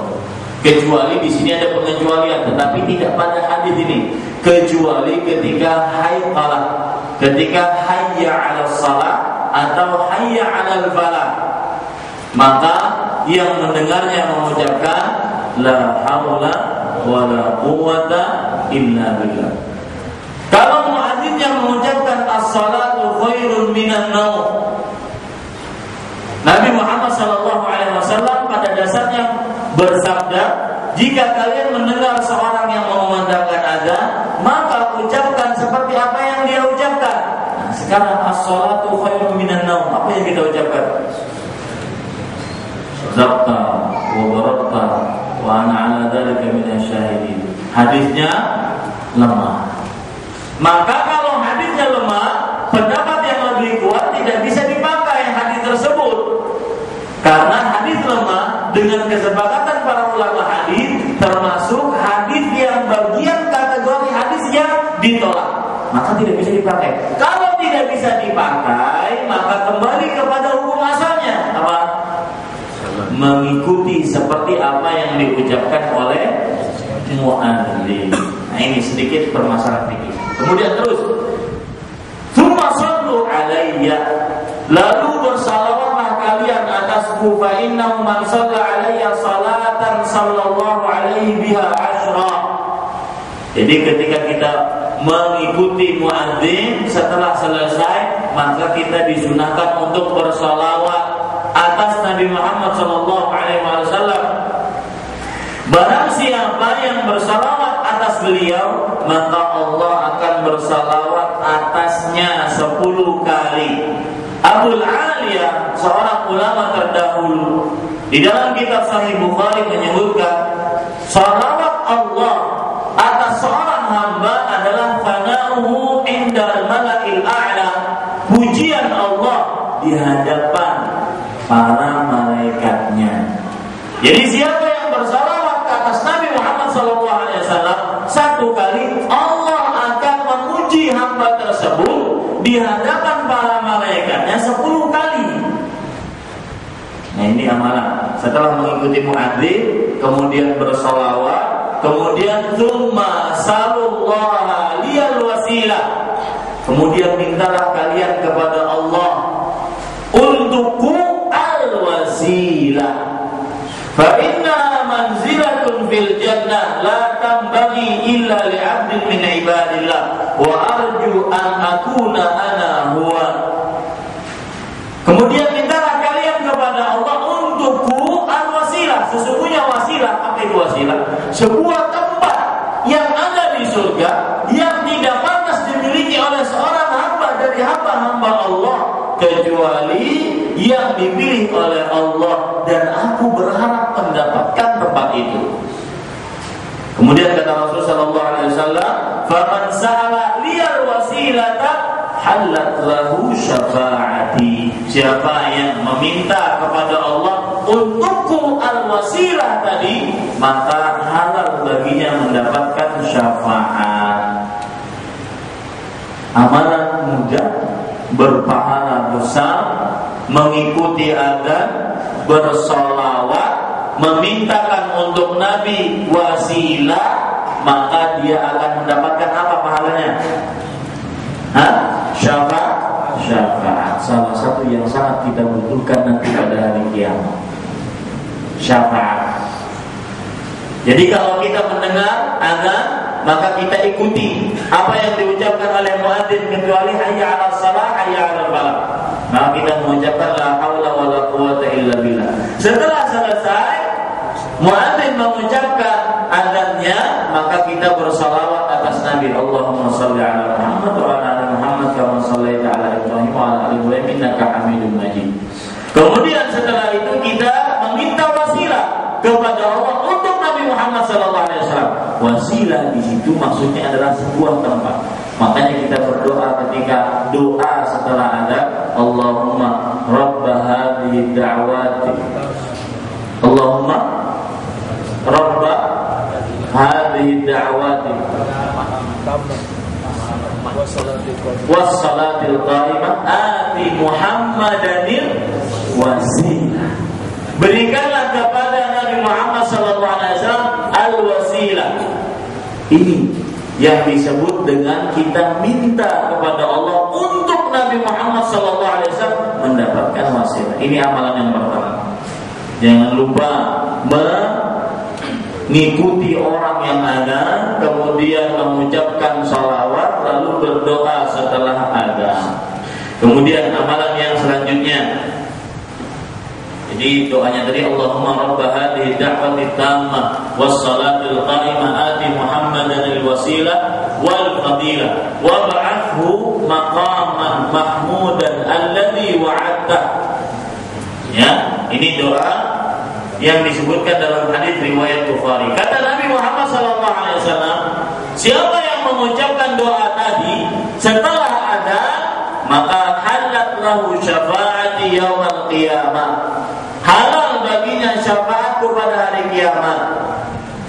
Kecuali di sini ada pengecualian, tetapi tidak pada hadis ini. Kecuali ketika hayqalah, ketika hayya 'alas shalah atau hayya 'alal falah, maka yang mendengarnya mengucapkan la haula wala quwwata illa billah. Kalau muadzinnya mengucapkan as-salatu khairun minan naum, Nabi Muhammad SAW pada dasarnya bersabda, jika kalian mendengar seorang yang mengumandangkan azan, maka ucapkan seperti apa yang dia Sekarang as-salatu khairun minan naum. Apa yang kita ucapkan? Zabta wa barata wa ana ala dzalika minasyahidin. Hadisnya lemah. Maka kalau hadisnya lemah, pendapat yang lebih kuat tidak bisa dipakai hadis tersebut. Karena hadis lemah dengan kesepakatan para ulama hadis termasuk hadis yang bagian kategori hadis yang ditolak, maka tidak bisa dipakai. Kalau tidak bisa dipakai, maka kembali kepada hukum asalnya apa? Mengikuti seperti apa yang diucapkan oleh muadzin. Nah, ini sedikit permasalahan fikih. Kemudian terus, "Tsumma shallu 'alayya", lalu bersalawatlah kalian atasku, fa innahu man shalla 'alayya salatan sallallahu 'alaihi biha 'ashra. Jadi ketika kita mengikuti muadzin, setelah selesai maka kita disunahkan untuk bersalawat atas Nabi Muhammad sallallahu alaihi wasallam. Barang siapa yang bersalawat atas beliau, maka Allah akan bersalawat atasnya 10 kali. Abul Aliyah, seorang ulama terdahulu, di dalam kitab Sahih Bukhari menyebutkan, salawat Allah atas seorang hamba adalah fana'uhu indal mala'il a'la, pujian Allah di hadapan para malaikatnya. Jadi siapa yang bersalawat ke atas Nabi Muhammad SAW 1 kali, Allah akan memuji hamba tersebut di hadapan para malaikatnya 10 kali. Nah, ini amalan. Setelah mengikuti muadzin, kemudian bersalawat, kemudian tsumma salullaha liyal wasilah. Kemudian mintalah kalian kepada Allah untukku al-wasilah. Fa inna manzilatun fil jannah la tambaghi illa li 'abdin min ibadillah wa arju an akuna ana huwa. Kemudian mintalah kalian kepada Allah untukku al-wasilah. Sesungguhnya wasilah, apa itu wasilah? Sebuah tempat yang ada di surga yang tidak pantas dimiliki oleh seorang hamba dari hamba-hamba Allah kecuali yang dipilih oleh Allah, dan aku berharap mendapatkan tempat itu. Kemudian kata Rasulullah sallallahu alaihi wasallam, "Faman sa'ala liyal wasilata halat lahu syafaati." Siapa yang meminta kepada Allah untukku al-wasilah tadi, maka halal baginya mendapatkan syafaat. Amalan mudah, berpahala besar, mengikuti adzan, bersolawat, memintakan untuk Nabi wasilah, maka dia akan mendapatkan apa pahalanya? Syafaat. Salah satu yang sangat kita butuhkan nanti pada hari kiamat. Syafaat. Jadi kalau kita mendengar adzan, maka kita ikuti apa yang diucapkan oleh muadzin, kecuali hayya 'alas shalah, hayya 'alal falah. Maka kita mengucapkan la haula wala quwwata illa billah. Setelah selesai muadzin mengucapkan adzannya, maka kita bersalawat atas Nabi. Allahumma shalli 'ala Muhammad wa 'ala ali Muhammad kama shallaita 'ala Ibrahim wa 'ala ali Ibrahim innaka Hamidum Majid. Kemudian setelah itu kita meminta wasilah kepada Allah untuk Nabi Muhammad SAW. Wasilah di situ maksudnya adalah sebuah tempat. Makanya kita berdoa ketika doa setelah ada Allahumma Rabba hadhihi da'wati, Allahumma Rabba hadhihi da'wati wassalatil qa'imah ati Muhammadanil wasilah. Berikanlah kepada Nabi Muhammad SAW al-wasilah. Ini yang disebut dengan kita minta kepada Allah untuk Nabi Muhammad SAW mendapatkan wasilah. Ini amalan yang pertama. Jangan lupa mengikuti orang yang ada, kemudian mengucapkan salawat, lalu berdoa setelah adzan. Kemudian amalan yang selanjutnya, jadi doanya tadi Allahumma rabba hadhihi da'wati tammah wassalatil qa'imah ati Muhammadan al-wasilah wal fadilah wa ba'athu maqaman mahmudan alladzi wa'adta. Ya, ini doa yang disebutkan dalam hadis riwayat Bukhari. Kata Nabi Muhammad SAW, siapa yang mengucapkan doa tadi setelah ada, maka halat lahu syafaati yaumil qiyamah. Halal baginya syafaatku pada hari kiamat.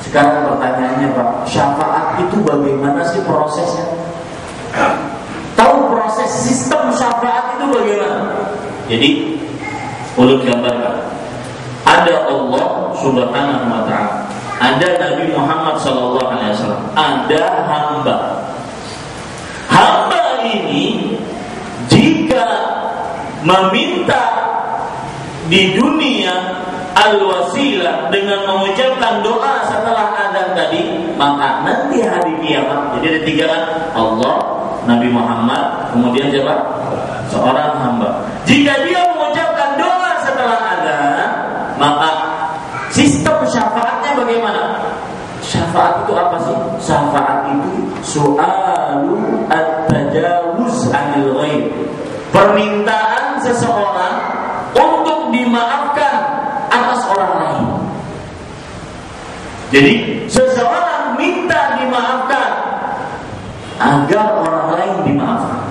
Sekarang pertanyaannya, Pak, syafaat itu bagaimana sih prosesnya? Tahu proses sistem syafaat itu bagaimana? Jadi, ulun gambarkan. Ada Allah Subhanahu wa ta'ala, ada Nabi Muhammad sallallahu alaihi wasallam, ada hamba. Hamba ini jika meminta di dunia al-wasilah dengan mengucapkan doa setelah adzan tadi, maka nanti hari kiamat, jadi ada tiga kan, Allah, Nabi Muhammad, kemudian siapa? Seorang hamba. Jika dia mengucapkan doa setelah adzan, maka sistem syafaatnya bagaimana? Syafaat itu apa sih? Syafaat itu su'alu at-tajawuz 'anil ghaib. Permintaan seseorang untuk dimaafkan atas orang lain. Jadi seseorang minta dimaafkan agar orang lain dimaafkan.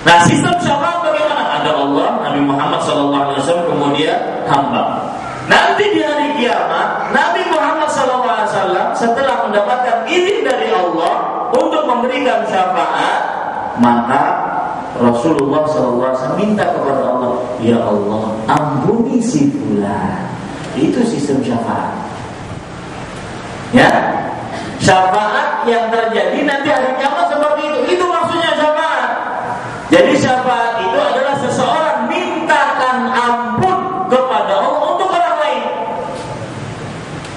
Nah, sistem syafaat bagaimana? Ada Allah, Nabi Muhammad SAW, kemudian hamba. Nanti di hari kiamat, Nabi Muhammad SAW setelah mendapatkan izin dari Allah untuk memberikan syafaat, maka Rasulullah SAW minta kepada Allah, ya Allah, ampuni si fulan. Itu sistem syafaat. Ya, syafaat yang terjadi nanti hari kiamat seperti itu. Itu maksudnya syafaat. Jadi syafaat itu adalah seseorang mintakan ampun kepada Allah untuk orang lain.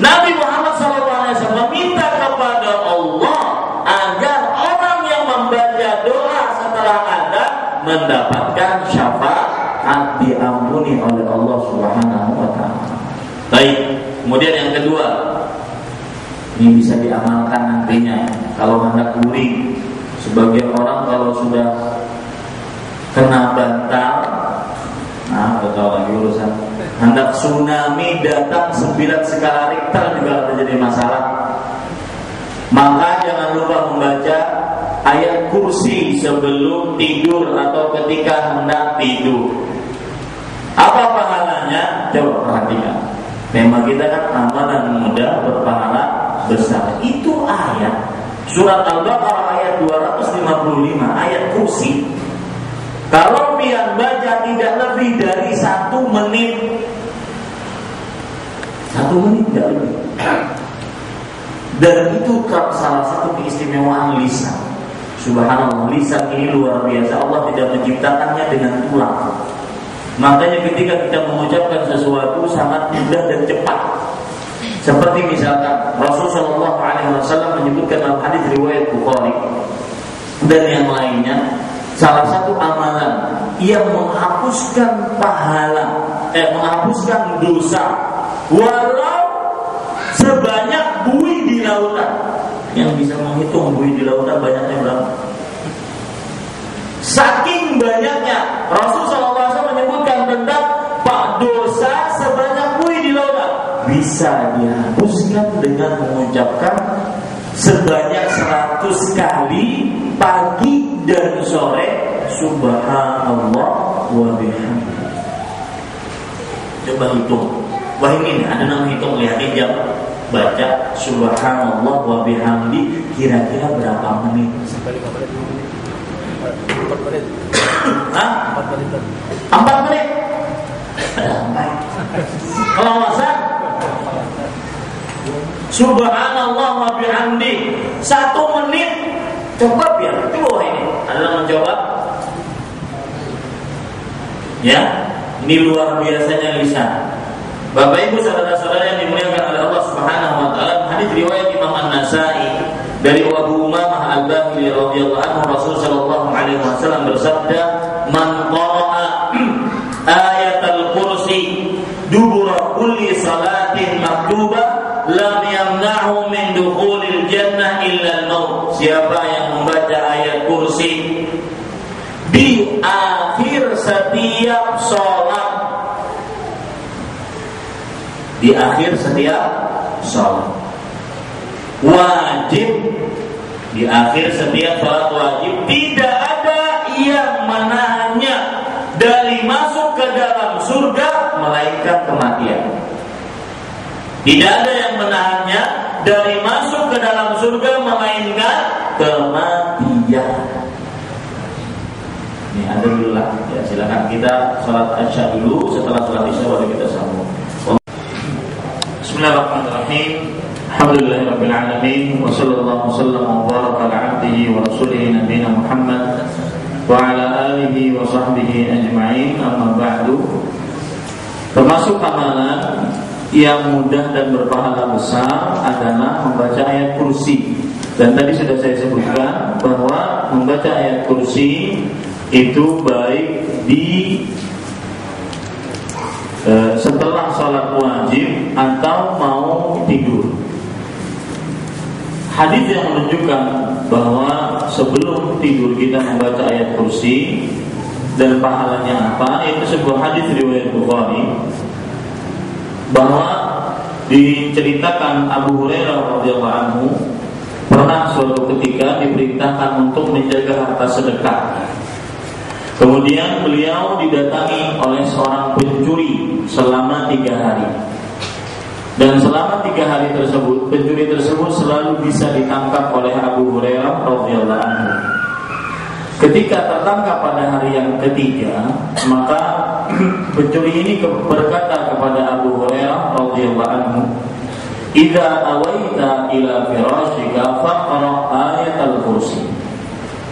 Nabi Muhammad SAW meminta kepada Allah agar orang yang membaca doa setelah adzan mendapatkan syafaat diampuni oleh Allah Subhanahu wa ta'ala. Baik, kemudian yang kedua, ini bisa diamalkan nantinya kalau hendak guring. Sebagian orang kalau sudah kena bantal, nah betul lagi urusan, hendak tsunami datang 9 skala Richter juga terjadi masalah, maka jangan lupa membaca ayat kursi sebelum tidur atau ketika hendak tidur. Apa pahalanya? Coba perhatikan. Tema kita kan amalan mudah berpahala besar. Itu ayat surat Al-Baqarah ayat 255, ayat kursi. Kalau pian baca tidak lebih dari 1 menit, 1 menit tidak lebih. Dan itu salah satu keistimewaan lisan. Subhanallah, lisan ini luar biasa. Allah tidak menciptakannya dengan tulang. Makanya ketika kita mengucapkan sesuatu sangat mudah dan cepat. Seperti misalkan Rasulullah SAW menyebutkan dalam hadis riwayat Bukhari dan yang lainnya, salah satu amalan yang menghapuskan pahala, menghapuskan dosa walau sebanyak buih di lautan. Yang bisa menghitung buih di lautan banyaknya berapa? Saking banyaknya Rasulullah SAW menyebutkan tentang pak dosa sebanyak buih di lautan bisa dihapuskan dengan mengucapkan sebanyak 100 kali pagi dan sore subhanallah wa bihamdihi. Coba hitung. Wah ini ada nama hitung, lihatin jam. Baca subhanallah wa bihamdi kira-kira berapa menit? 4 menit. Hah? 4 menit. Kalau masa subhanallah wa bihamdi 1 menit. Coba biar coba ini adalah mencoba. Ya, ini luar biasanya lisan. Bapak Ibu saudara-saudara yang dimuliakan oleh Allah Subhanahu wa taala, hadis riwayat Imam An-Nasa'i dari Abu Umamah Al-Bahili radhiyallahu anhu, Rasul sallallahu alaihi wasallam bersabda, "Man qara'a ayatul kursi dubura kulli salatin maktubah lam yamna'hu min dukhulil jannah illa al-maut." Siapa yang membaca ayat kursi di akhir setiap sholat. Di akhir setiap sholat wajib, di akhir setiap sholat wajib, tidak ada yang menahannya dari masuk ke dalam surga melainkan kematian. Tidak ada yang menahannya dari masuk ke dalam surga melainkan kematian. Ini ada dulu lah. Ya, silakan kita sholat isya dulu. Setelah sholat isya baru kita sambung. Bismillahirrahmanirrahim. Alhamdulillahirabbil alamin wa sallallahu wasallam wa baraka ala abdihi wa rasulihi nabiyina Muhammad wa ala alihi wa sahbihi ajma'in. Amma ba'du. Termasuk amalan yang mudah dan berpahala besar adalah membaca ayat kursi. Dan tadi sudah saya sebutkan bahwa membaca ayat kursi itu baik di setelah sholat wajib atau mau tidur. Hadis yang menunjukkan bahwa sebelum tidur kita membaca ayat kursi dan pahalanya apa, itu sebuah hadis riwayat Bukhari, bahwa diceritakan Abu Hurairah radhiyallahu anhu pernah suatu ketika diperintahkan untuk menjaga harta sedekah. Kemudian beliau didatangi oleh seorang pencuri selama 3 hari. Dan selama 3 hari tersebut, pencuri tersebut selalu bisa ditangkap oleh Abu Hurairah radhiyallahu anhu. Ketika tertangkap pada hari yang ketiga, maka pencuri ini berkata kepada Abu Hurairah radhiyallahu anhu, "Idza awaita ila firashika faqra ayat al-kursi."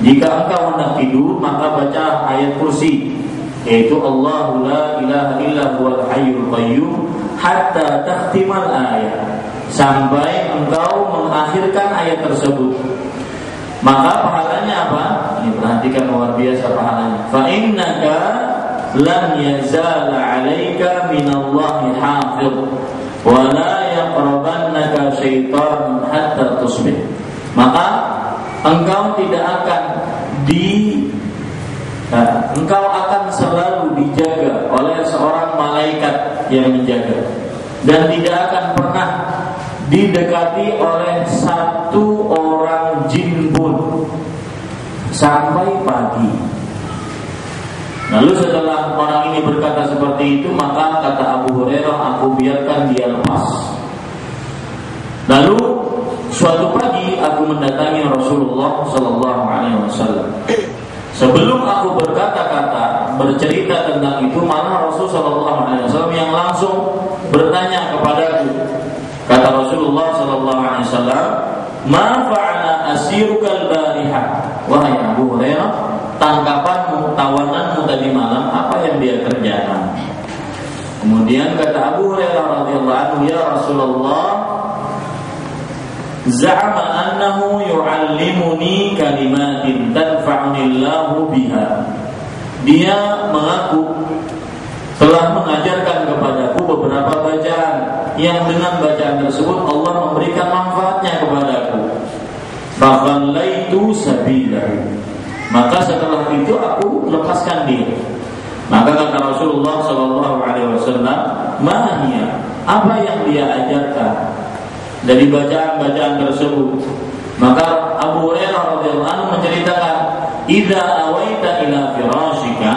Jika engkau hendak tidur, maka baca ayat kursi, yaitu Allahu la ilaha illa huwal hayyul qayyum hatta takhtimal ayat, sampai engkau mengakhirkan ayat tersebut. Maka pahalanya apa? Ini perhatikan, luar biasa pahalanya. Fa innaka lam yazala 'alaika minallahi hafiz wa la yaqrabannaka syaitan hatta tusbih. Maka engkau tidak akan engkau akan selalu dijaga oleh seorang malaikat yang menjaga, dan tidak akan pernah didekati oleh satu orang jin pun sampai pagi. Lalu setelah orang ini berkata seperti itu, maka kata Abu Hurairah, aku biarkan dia lepas. Lalu suatu pagi aku mendatangi Rasulullah sallallahu alaihi wasallam. Sebelum aku berkata-kata, bercerita tentang itu, malah Rasul sallallahu alaihi wasallam yang langsung bertanya kepadaku. Kata Rasulullah sallallahu alaihi wasallam, "Ma fa'ala asiruka al-barihah?" Wahai Abu Hurairah, tangkapanmu, tawananmu tadi malam, apa yang dia kerjakan? Kemudian kata Abu Hurairah radhiyallahu anhu, "Ya Rasulullah, za'ama annahu yu'allimuni kalimatin tanfa'unillahu biha." Dia mengaku telah mengajarkan kepadaku beberapa bacaan yang dengan bacaan tersebut Allah memberikan manfaatnya kepadaku. Fakhallaitu sabilahu. Maka setelah itu aku lepaskan dia. Maka kata Rasulullah sallallahu alaihi wasallam, "Ma hiya?" Apa yang dia ajarkan dari bacaan-bacaan tersebut? Maka Abu Hurairah radhiyallahu anhu menceritakan, "Idza awaita ila firashika."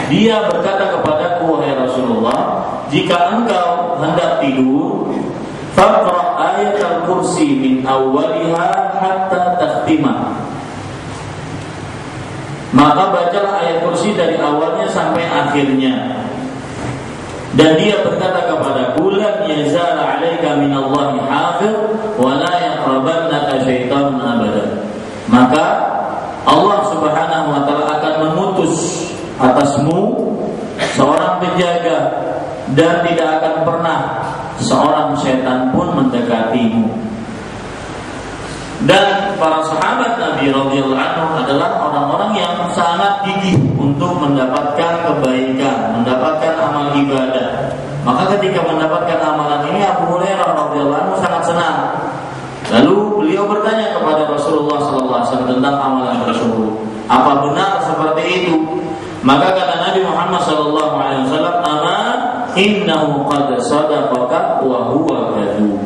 Dia berkata kepadaku, wahai Rasulullah, jika engkau hendak tidur, faqra ayat al-kursi min awwaliha hatta takhtimah. Maka bacalah ayat kursi dari awalnya sampai akhirnya. Dan dia berkata kepadaku, "Lan yazala 'alaika minallahi hafiz wa la yaqrabannaka syaitanun abada." Maka Allah Subhanahu wa taala akan mengutus atasmu seorang penjaga, dan tidak akan pernah seorang setan pun mendekatimu. Dan para sahabat Nabi radhiyallahu anhu adalah orang-orang yang sangat gigih untuk mendapatkan kebaikan, mendapatkan amal ibadah. Maka ketika mendapatkan amalan ini, Abu Hurairah radhiyallahu anhu sangat senang. Lalu beliau bertanya kepada Rasulullah sallallahu alaihi wasallam tentang amalan tersebut. Apa benar seperti itu? Maka kata Nabi Muhammad SAW, "Ama innahu qad sadaqaka wa huwa kadzub."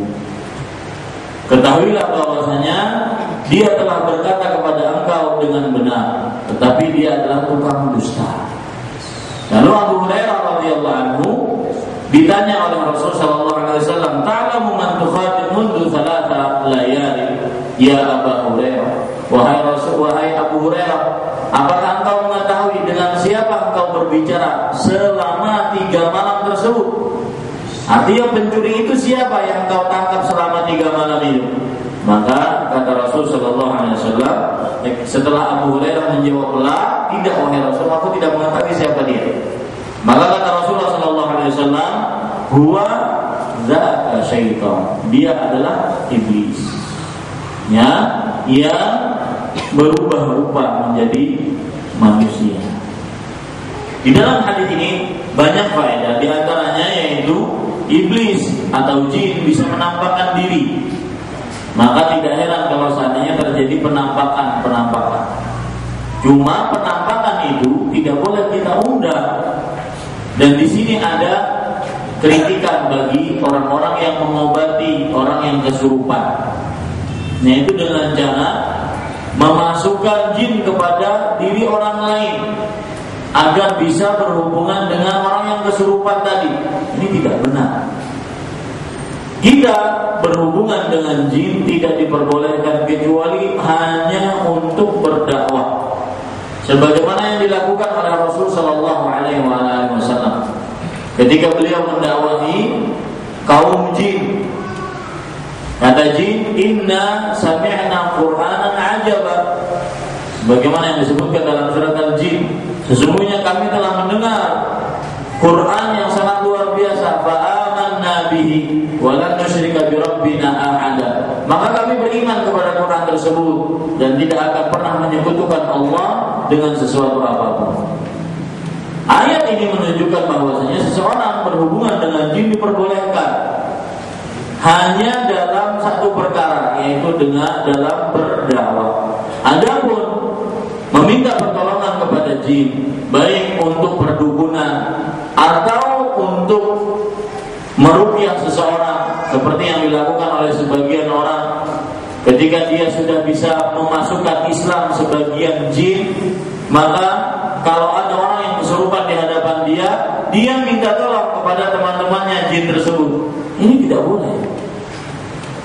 Ketahuilah bahwasanya dia telah berkata kepada engkau dengan benar, tetapi dia adalah tukang dusta. Lalu Abu Hurairah radhiyallahu anhu ditanya oleh Rasul sallallahu alaihi wasallam, "Ta'lamu man tukhatib mundu thalatha layali?" Ya Abu Hurairah, wahai Abu Hurairah, apakah engkau mengetahui dengan siapa engkau berbicara selama 3 malam tersebut? Artinya pencuri itu siapa yang engkau tangkap selama 3 malam itu? Maka kata Rasul sallallahu alaihi wasallam, setelah Abu Hurairah menjawab, "La, tidak wahai Rasul, aku tidak mengetahui siapa dia." Maka kata Rasulullah sallallahu alaihi wasallam, "Huwa dzaka syaitan." Dia adalah iblis. Ya, yang berubah-ubah menjadi manusia. Di dalam hadis ini banyak faedah, di antaranya yaitu iblis atau jin bisa menampakkan diri. Maka tidak heran kalau seandainya terjadi penampakan. Cuma penampakan itu tidak boleh kita undang. Dan di sini ada kritikan bagi orang-orang yang mengobati orang yang kesurupan. Yaitu dengan cara memasukkan jin kepada diri orang lain agar bisa berhubungan dengan orang yang kesurupan tadi. Ini tidak benar. Kita berhubungan dengan jin tidak diperbolehkan kecuali hanya untuk berdakwah, sebagaimana yang dilakukan oleh Rasul sallallahu alaihi wasallam ketika beliau mendakwahi kaum jin. Kata jin, "Inna sami'na Qur'anan ajaba." Sebagaimana yang disebutkan dalam surat Al-Jin, sesungguhnya kami telah mendengar Quran yang sangat luar biasa. Fa'amanna bihi wa lan nusyrika bi rabbina ahada. Maka kami beriman kepada Quran tersebut dan tidak akan pernah menyekutukan Allah dengan sesuatu apapun. Ayat ini menunjukkan bahwasanya seseorang berhubungan dengan jin diperbolehkan hanya dalam satu perkara, yaitu dalam berdakwah. Adapun meminta pertolongan kepada jin, baik untuk perdukunan atau untuk meruqyah seseorang, seperti yang dilakukan oleh sebagian orang ketika dia sudah bisa memasukkan Islam sebagian jin, maka kalau ada orang yang kesurupan di hadapan dia minta tolong kepada teman-temannya jin tersebut. Ini tidak boleh.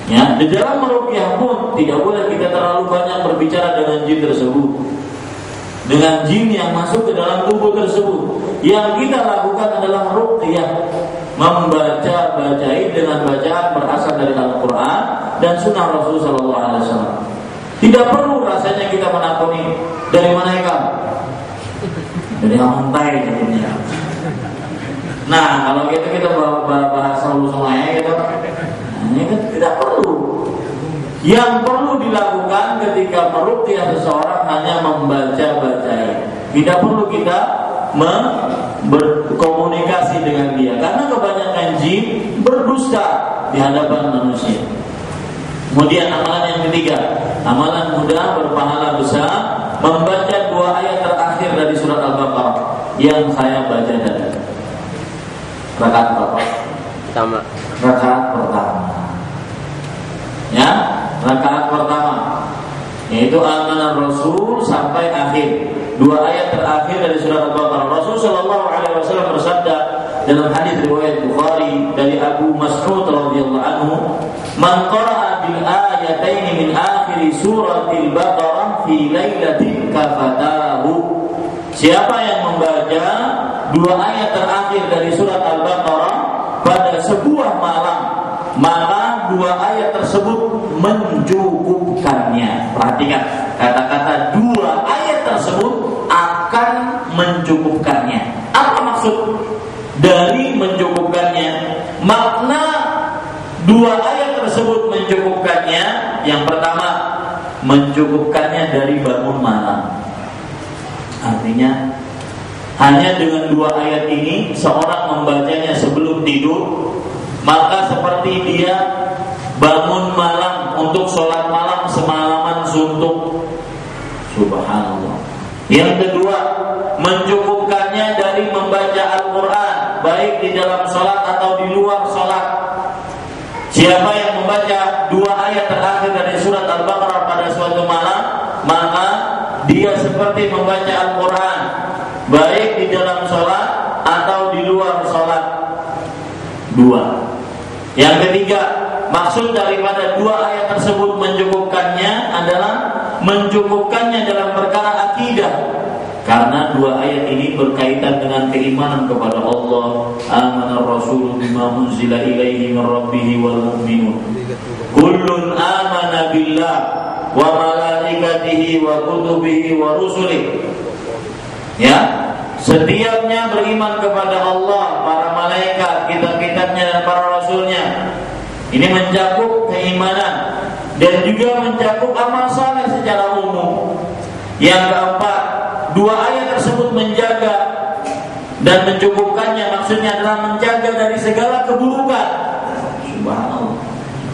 Ya, di dalam meruqyah pun tidak boleh kita terlalu banyak berbicara dengan jin tersebut, dengan jin yang masuk ke dalam tubuh tersebut. Yang kita lakukan adalah ruqyah, membaca-bacai dengan bacaan berasal dari Al-Quran dan Sunnah Rasul sallallahu alaihi wasallam. Tidak perlu rasanya kita menakuni dari mana kamu? Dari Amuntai jadinya. Nah, kalau gitu kita bahasa usulnya gitu. Ini kan tidak perlu. Yang perlu dilakukan ketika meruqyah seseorang hanya membaca-bacai. Tidak perlu kita berkomunikasi dengan dia, karena kebanyakan jin berdusta di hadapan manusia. Kemudian amalan yang ketiga, amalan mudah berpahala besar, membaca 2 ayat terakhir dari surat Al-Baqarah yang saya baca tadi. Rakaat berapa? Rakaat pertama. Ya, rakaat pertama yaitu amalan Rasul sampai akhir. 2 ayat terakhir dari surat Al-Baqarah. Rasul sallallahu alaihi wasallam bersabda dalam hadis riwayat Bukhari dari Abu Mas'ud radhiyallahu anhu, "Man qara'a bil ayatayn min akhir suratil Baqarah fi lailatin kafatahu." Siapa yang membaca 2 ayat terakhir dari surat Al-Baqarah pada sebuah malam, maka 2 ayat tersebut mencukupkannya. Perhatikan kata-kata 2 ayat tersebut akan mencukupkannya. Apa maksud dari mencukupkannya? Makna 2 ayat tersebut mencukupkannya, yang pertama, mencukupkannya dari bangun malam. Artinya hanya dengan 2 ayat ini seorang membacanya sebelum tidur, maka seperti dia bangun malam untuk sholat malam semalaman suntuk. Subhanallah. Yang kedua, mencukupkan Al-Quran, baik di dalam sholat atau di luar sholat. Siapa yang membaca 2 ayat terakhir dari surat Al-Baqarah pada suatu malam, maka dia seperti membaca Al-Quran, baik di dalam sholat atau di luar sholat. 2. Yang ketiga, maksud daripada 2 ayat tersebut mencukupkannya adalah mencukupkannya dalam perkara akidah, karena 2 ayat ini berkaitan dengan keimanan kepada Allah. Amana Rasul bima unzila ilaihi min rabbih wal mu'minun kullun amana billah wa malaikatihi wa kutubihi wa rusulihi. Ya, setiapnya beriman kepada Allah, para malaikat, kitab-kitabnya dan para rasulnya. Ini mencakup keimanan dan juga mencakup amal saleh secara umum. Yang keempat, 2 ayat tersebut menjaga dan mencukupkannya, maksudnya adalah menjaga dari segala keburukan. Subhanallah.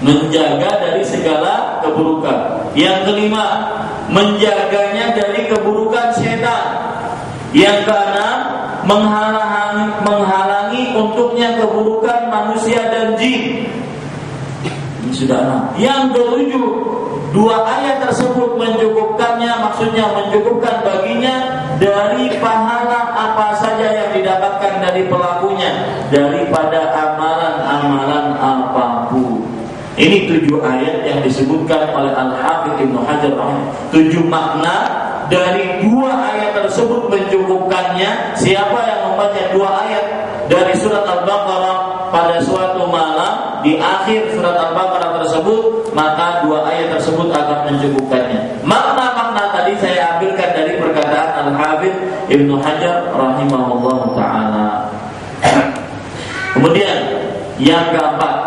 Menjaga dari segala keburukan. Yang kelima, menjaganya dari keburukan setan. Yang keenam, menghalangi untuknya keburukan manusia dan jin. Ini sudah 6. Yang ketujuh, 2 ayat tersebut mencukupkannya, maksudnya mencukupkan baginya dari pahala apa saja yang didapatkan dari pelakunya daripada amalan-amalan apapun. Ini 7 ayat yang disebutkan oleh Al-Hafidz Ibnu Hajar. 7 makna dari 2 ayat tersebut mencukupkannya. Siapa yang membaca 2 ayat dari surat Al-Baqarah pada suatu malam di akhir surat Al-Baqarah tersebut, maka 2 ayat tersebut akan mencukupkannya. Makna-makna tadi saya ambilkan dari perkataan Al-Hafidz Ibnu Hajar rahimahullah ta'ala. Kemudian yang keempat,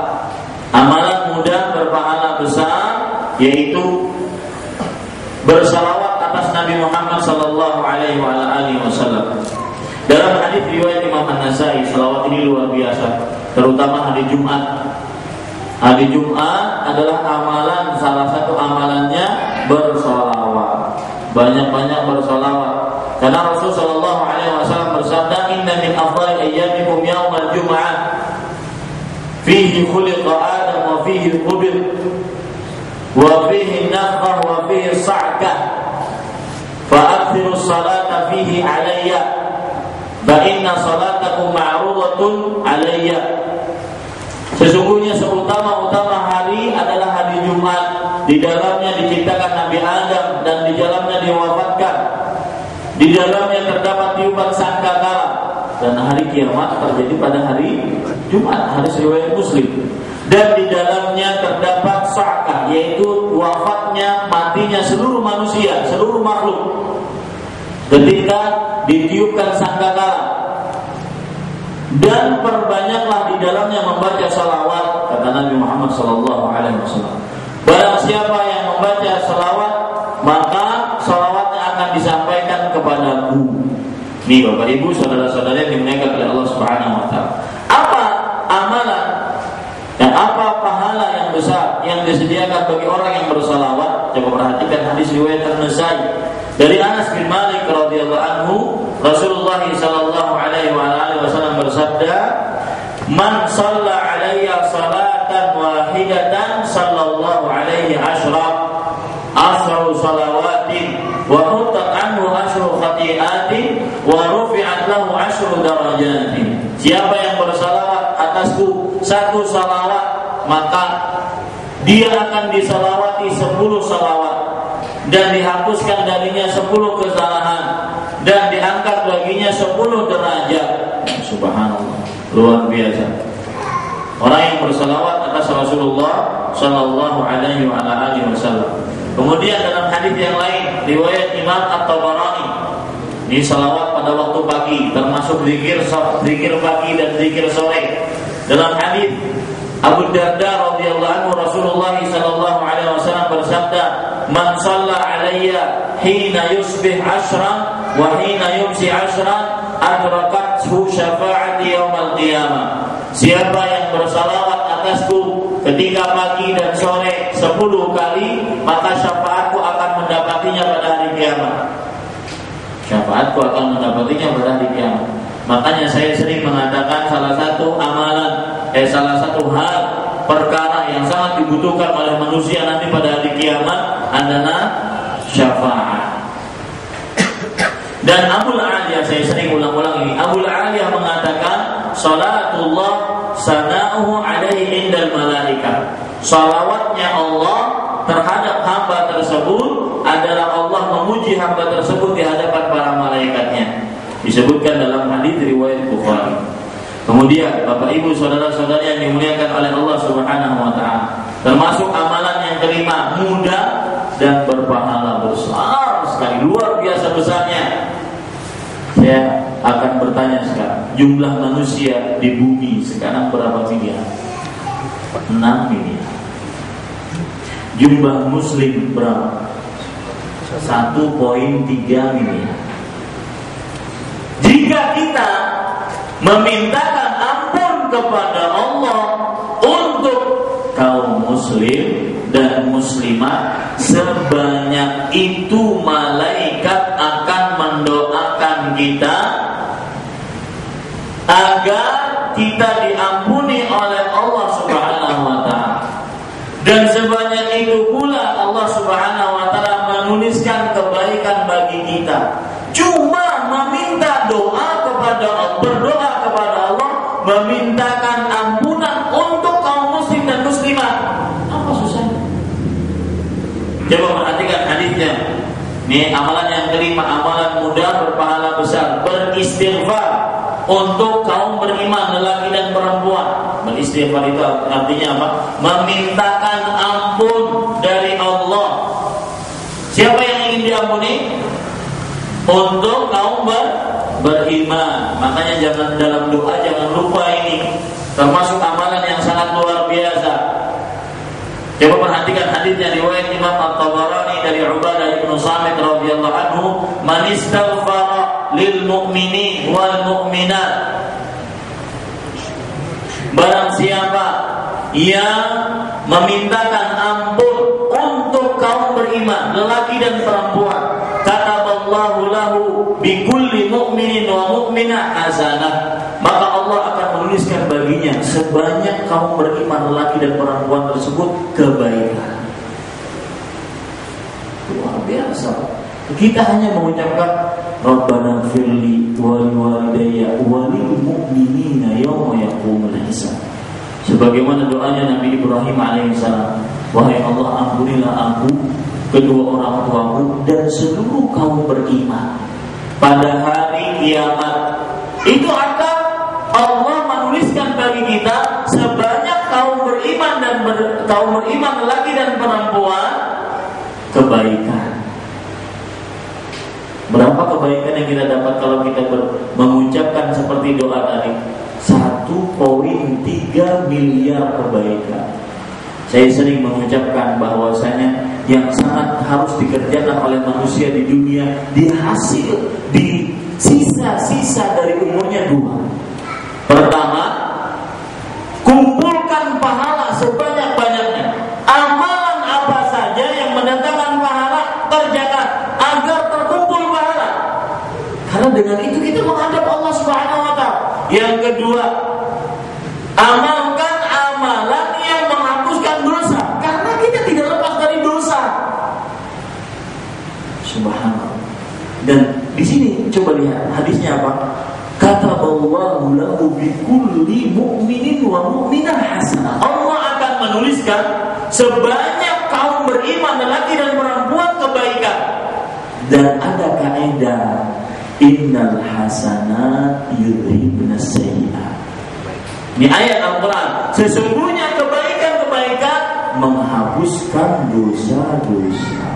amalan mudah berpahala besar, yaitu bersalawat atas Nabi Muhammad sallallahu alaihi wasallam. Dalam hadis riwayat Imam An-Nasai, salawat ini luar biasa, terutama hari Jumat. Hari Jumat adalah amalan, salah satu amalannya bersalawat. Banyak-banyak bersalawat. Karena Rasul sallallahu alaihi wasallam bersabda, "Inna min afdali ayyamikum yaumal jum'ah. Fihi khuliqa Adam wa fihi qubir wa fihi nafkhah wa fihi sa'kah. Fa'akthiru salata fihi alayya. Fa inna salatakum ma'rudatun alayya." Sesungguhnya seutama-utama hari adalah hari Jumat. Di dalamnya diciptakan Nabi Adam dan di dalamnya diwafatkan. Di dalamnya terdapat tiupan sangkakala. Dan hari kiamat terjadi pada hari Jumat, hadis riwayat Muslim. Dan di dalamnya terdapat sa'kah, yaitu wafatnya, matinya seluruh manusia, seluruh makhluk ketika ditiupkan sangkakala. Dan perbanyaklah di dalamnya membaca salawat, kata Nabi Muhammad SAW. Barang siapa yang membaca salawat, maka salawatnya akan disampaikan kepadaku. Nih Bapak Ibu, saudara-saudara yang dimuliakan oleh Allah Subhanahu wa taala. Apa amalan dan apa pahala yang besar yang disediakan bagi orang yang bersalawat? Coba perhatikan hadis riwayat An-Nasai dari Anas bin Malik radhiyallahu anhu. Rasulullah sallallahu alaihi wasallam bersabda, "Man shalla alayya salatan wahidatan sallallahu alaihi ashru salawatin wa hutat anhu ashru khati'atin wa rufi'at lahu ashru darajatin." Siapa yang bersalawat atasku 1 salawat, maka dia akan disalawati 10 salawat dan dihapuskan darinya 10 kesalahan dan diangkat baginya 10 derajat. Subhanallah, luar biasa. Orang yang bersalawat atas Rasulullah sallallahu alaihi wasallam. Kemudian dalam hadis yang lain riwayat Imam At-Tabarani, ini salawat pada waktu pagi, termasuk zikir pagi dan zikir sore. Dalam hadis Abu Darda radhiyallahu anhu, Rasulullah sallallahu alaihi wasallam bersabda, "Man shalla alayya hina yusbih 'ashran wa hina yumsi 'ashran adrakathu syafa'ati yaumil qiyamah." Siapa yang bersalawat atasku ketika pagi dan sore 10 kali, maka syafaatku akan mendapatinya pada hari kiamat. Syafaatku akan mendapatinya pada hari kiamat. Makanya saya sering salah satu hal perkara yang sangat dibutuhkan oleh manusia nanti pada hari kiamat adalah syafaat. Dan Abul Aliyah, saya sering ulang-ulang ini, Abul Aliyah mengatakan salatullah sana'uhu alaihi indal malaikah. Salawatnya Allah terhadap hamba tersebut adalah Allah memuji hamba tersebut di hadapan para malaikatnya. Disebutkan dalam hadis riwayat Bukhari. Kemudian Bapak Ibu saudara-saudari yang dimuliakan oleh Allah Subhanahu wa taala, termasuk amalan yang kelima, mudah dan berpahala besar sekali, luar biasa besarnya. Saya akan bertanya sekarang, jumlah manusia di bumi sekarang berapa miliar? 6 miliar. Jumlah muslim berapa? 1,3 miliar. Jika kita memintakan ampun kepada Allah untuk kaum muslim dan muslimat, sebanyak itu malaikat akan mendoakan kita agar kita diampuni oleh Allah Subhanahu wa taala. Dan sebanyak itu pula Allah Subhanahu wa taala menuliskan kebaikan bagi kita. Cuma meminta doa kepada Allah, berdoa kepada Allah, memintakan ampunan untuk kaum muslim dan muslimat. Apa susahnya? Coba perhatikan hadisnya. Ini amalan yang kelima, amalan mudah berpahala besar, beristighfar untuk kaum beriman lelaki dan perempuan. Beristighfar itu artinya apa? Memintakan ampun dari Allah. Siapa yang ingin diampuni? Untuk kaum beriman. Makanya jangan dalam doa jangan lupa ini, termasuk amalan yang sangat luar biasa. Coba perhatikan hadisnya riwayat Imam At-Tabarani dari Ubadah bin Samit radhiyallahu anhu, "Man istaghfara lil mu'minin wal mu'minat." Barang siapa yang memintakan ampun untuk kaum beriman, lelaki dan perempuan, kataballahu lahu bikulli mu'minin wa mu'minah hasanah, maka Allah akan menuliskan baginya sebanyak kaum beriman lelaki dan perempuan tersebut kebaikan. Luar biasa. Kita hanya mengucapkan Rabbana firli wa liwalidayya wa lil mu'minina yawma yaqumul hisab. Sebagaimana doanya Nabi Ibrahim alaihissalam, wahai Allah, ampunilah aku, kedua orang tuaku dan seluruh kaum beriman pada hari kiamat. Itu akan Allah menuliskan bagi kita sebanyak kaum beriman dan kaum beriman lelaki dan perempuan kebaikan. Berapa kebaikan yang kita dapat kalau kita mengucapkan seperti doa tadi? 1,3 miliar kebaikan. Saya sering mengucapkan bahwasanya yang sangat harus dikerjakan oleh manusia di dunia, di hasil, di sisa-sisa dari umurnya 2. Pertama, kumpulkan pahala sebanyak-banyaknya. Amalan apa saja yang mendatangkan pahala, kerjakan agar terkumpul pahala. Karena dengan itu kita menghadap Allah Subhanahu wa taala. Yang kedua, amalkan amalan yang menghapuskan dosa, karena kita tidak lepas dari dosa. Subhanallah. Dan di sini coba lihat hadisnya apa? Kataballahu lahu bikulli mu'minin wa mu'minah hasanah. Allah akan menuliskan sebanyak kaum beriman lelaki dan perempuan kebaikan. Dan ada kaidah, innal hasanat yudhibna sayyi'at. Ini ayat Al-Quran. Sesungguhnya kebaikan-kebaikan menghapuskan dosa-dosa.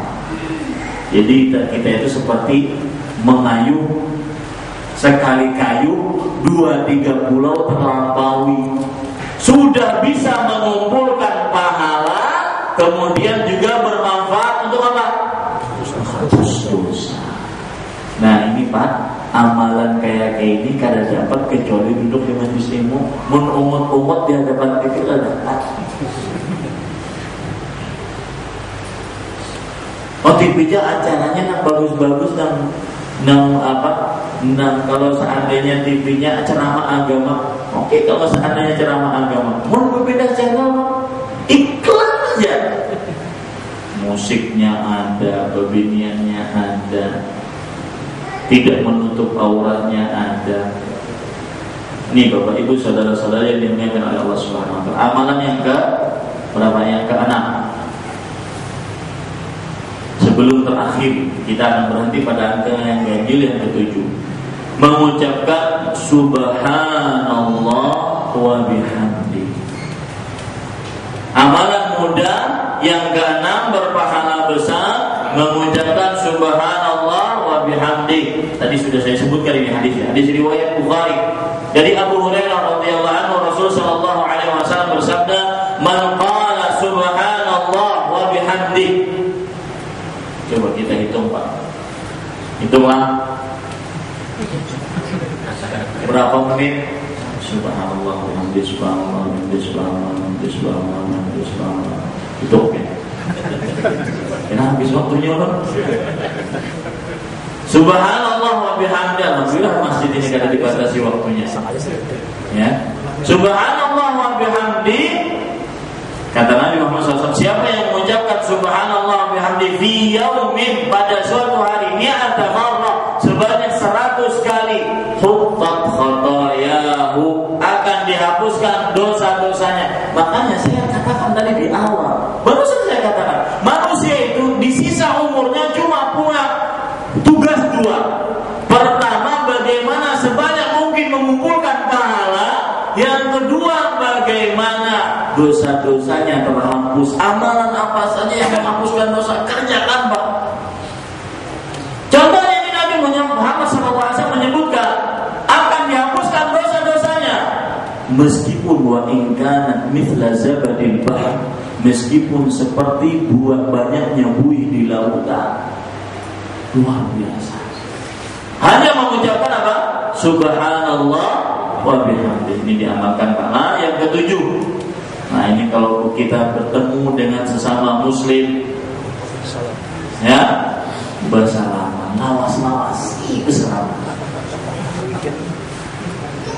Jadi kita itu seperti mengayuh sekali kayu 2-3 pulau terlampaui. Sudah bisa mengumpulkan pahala, kemudian juga bermanfaat untuk apa? Menghapus dosa. Nah ini Pak, amalan kayak ini kada dapat kecuali duduk di majelis ilmu, mun umut-umut di hadapan kita kada dapat. Oh TV aja acaranya nang bagus-bagus nang Nah, kalau seandainya TV-nya ceramah agama, oke. Kalau seandainya ceramah agama, mau berbeda channel, iklan aja. Musiknya ada, bebiniannya ada, tidak menutup auratnya ada. Ini Bapak Ibu saudara-saudara yang dimuliakan oleh Allah Subhanahu wa taala. Amalan yang berapa? Yang ke-6. Sebelum terakhir, kita akan berhenti pada angka yang ganjil yang ke-7. Mengucapkan subhanallah wa bihamdi. Amalan mudah yang ke-6 berpahala besar, mengucapkan subhanallah wa bihamdi. Tadi sudah saya sebutkan ini hadisnya. Hadis riwayat Bukhari. Dari Abu Hurairah radhiyallahu anhu, Rasul sallallahu alaihi wasallam bersabda, "Man qala subhanallah wa bihamdi." Coba kita hitung, Pak. Hitunglah. Berapa menit? Subhanallah wa bihamdi, subhanallah wa bihamdi, subhanallah wa bihamdi, subhanallah wa bihamdi, subhanallah. Itu oke. Kenapa habis waktunya, Pak? Subhanallah wa bihamdi. Alhamdulillah masjid ini kada dibatasi waktunya. Ya. Subhanallah wa bihamdi. Kata Nabi Muhammad SAW, siapa yang mengucapkan subhanallah wa bihamdi fi yaumin, pada suatu hari, mi'ata marrah, sebanyak 100 kali, huttat khatayahu, akan dihapuskan dosa-dosanya. Makanya saya katakan tadi di awal, baru saja saya katakan, manusia itu di sisa umurnya cuma punya tugas 2. Pertama, bagaimana sebanyak mungkin mengumpulkan pahala. Yang kedua, bagaimana dosa-dosanya terhapus. Amalan apa saja yang menghapuskan dosa, kerjakan, Pak. Contohnya ini Nabi Muhammad SAW menyebutkan akan dihapuskan dosa-dosanya, meskipun wa in kana mithla zabadil bahr, meskipun seperti buah banyaknya buih di lautan. Luar biasa. Hanya mengucapkan apa? Subhanallah wa bihamdi. Ini diamalkan, Pak. Nah, yang ke-7. Nah, ini kalau kita bertemu dengan sesama muslim, ya, bersalaman, lawas-lawas, bersalaman.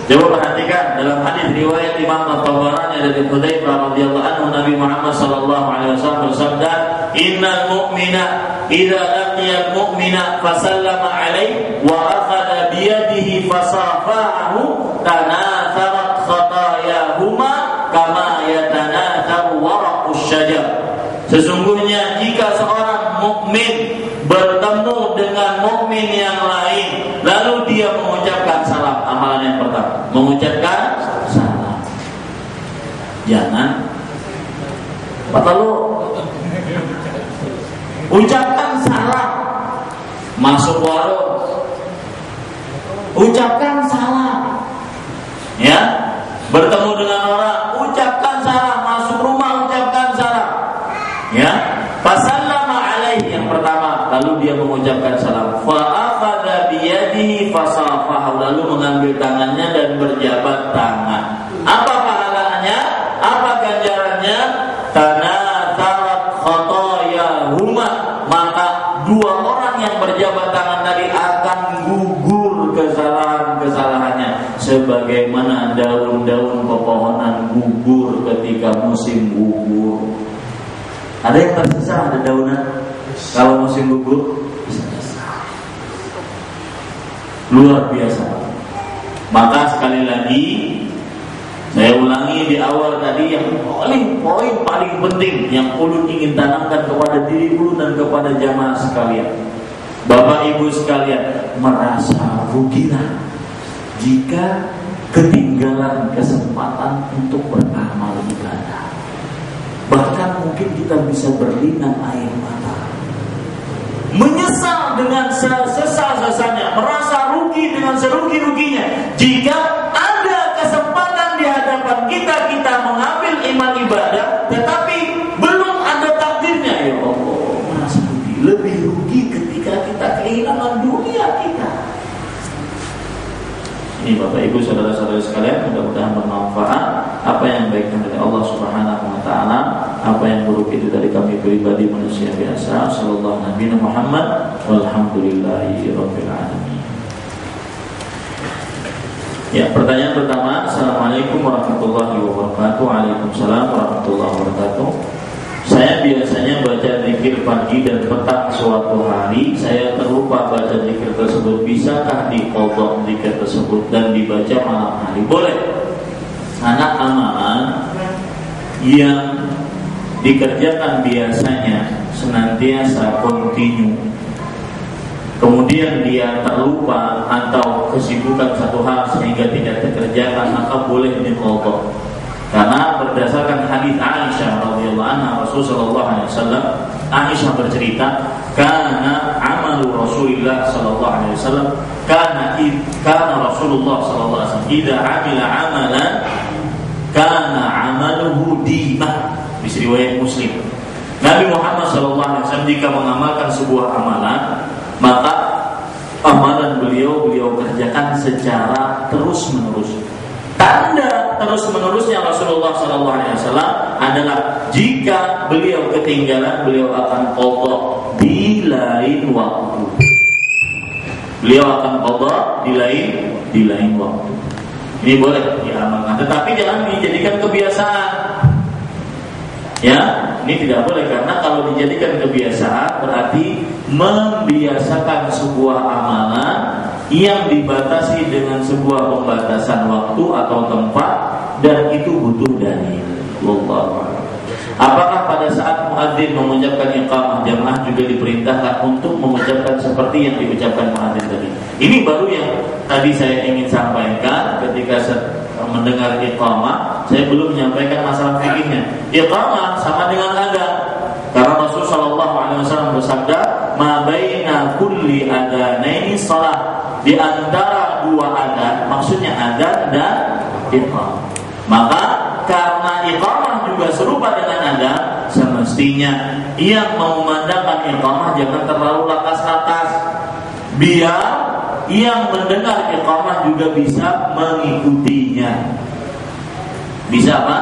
Coba perhatikan dalam hadis riwayat Imam At-Tabarani dari Hudzaifah radhiyallahu anhu, Nabi Muhammad sallallahu alaihi wasallam bersabda, "Innal mu'mina idza laqiya al-mu'mina fasallama alaihi wa akhadha bi yadihi fasafahu tanatharat khatayahuma kama yatanatharu waraqus syajar." Sesungguhnya jika seorang mukmin bertemu dengan mukmin yang lain, lalu dia mengucapkan salam, amalan yang pertama, mengucapkan salam. Jangan lalu ucapkan salam. Masuk warung, ucapkan salam. Ya, bertemu dengan orang, ucapkan salam. Masuk rumah, ucapkan salam. Ya, fasallama alaihi yang pertama, lalu dia mengucapkan salam. Fa akhadha bi yadihi fasafahu, lalu mengambil tangannya dan berjabat tangan. Apa pahalanya? Apa ganjarannya? Tanatharat khatayahuma, maka dua orang yang berjabat tangan tadi akan gugur kesalahan-kesalahannya, sebagaimana daun-daun pepohonan gugur ketika musim gugur. Ada yang tersisa, ada daunan kalau musim gugur bisa tersisa. Luar biasa. Maka sekali lagi saya ulangi di awal tadi, yang poin paling penting yang ulun ingin tanamkan kepada diri ulun dan kepada jamaah sekalian, Bapak Ibu sekalian, merasa rugilah jika ketinggalan kesempatan untuk beramal ibadah. Bahkan mungkin kita bisa berlinang air mata, menyesal dengan sesal-sesalnya, merasa rugi dengan serugi-ruginya jika ada kesempatan di hadapan kita mengambil iman ibadah, tetapi belum ada takdirnya. Ya Allah, merasa rugi. Lebih rugi ketika kita kehilangan dunia kita. Ini Bapak Ibu saudara-saudara sekalian, mudah-mudahan bermanfaat. Apa yang baik dari Allah Subhanahu wa taala, apa yang buruk itu dari kami pribadi manusia biasa. Sallallahu Nabi Muhammad walhamdulillahi rabbil alamin. Ya, pertanyaan pertama. Assalamualaikum warahmatullahi wabarakatuh. Waalaikumsalam warahmatullahi wabarakatuh. Saya biasanya baca zikir pagi dan petang suatu hari. Saya terlupa baca zikir tersebut. Bisakah diqadha zikir tersebut dan dibaca malam hari? Boleh. Anak amalan yang dikerjakan biasanya senantiasa kontinu, kemudian dia terlupa atau kesibukan satu hal sehingga tidak dikerjakan, maka boleh diqadha. Karena berdasarkan hadis Aisyah radhiyallahu anha, Rasulullah SAW, Aisyah bercerita, karena amalu Rasulullah sallallahu alaihi wasallam, karena Rasulullah sallallahu alaihi wasallam idza amila amalan kana amaluhu dimah. Di riwayat Muslim, Nabi Muhammad sallallahu alaihi wasallam jika mengamalkan sebuah amalan, maka amalan beliau kerjakan secara terus-menerus. Tanda terus-menerusnya Rasulullah SAW adalah jika beliau ketinggalan, beliau akan qadha di lain waktu. Beliau akan qadha di lain waktu. Ini boleh diamalkan, tetapi jangan dijadikan kebiasaan. Ya, ini tidak boleh, karena kalau dijadikan kebiasaan berarti membiasakan sebuah amalan yang dibatasi dengan sebuah pembatasan waktu atau tempat, dan itu butuh dalil. Wallahu a'lam. Apakah pada saat muadzin mengucapkan iqamah, jamaah juga diperintahkan untuk mengucapkan seperti yang diucapkan muadzin tadi? Ini baru yang tadi saya ingin sampaikan ketika mendengar iqamah. Saya belum menyampaikan masalah fikihnya. Iqamah sama dengan adzan. Karena Rasul sallallahu alaihi wasallam bersabda, "Ma baina kulli adzanaini shalah." Di antara dua adzan, maksudnya adzan dan iqamah. Maka karena iqamah juga serupa dengan adzan, semestinya yang memandangkan iqamah jangan terlalu lakas-lakas, biar yang mendengar iqamah juga bisa mengikutinya. Bisa apa?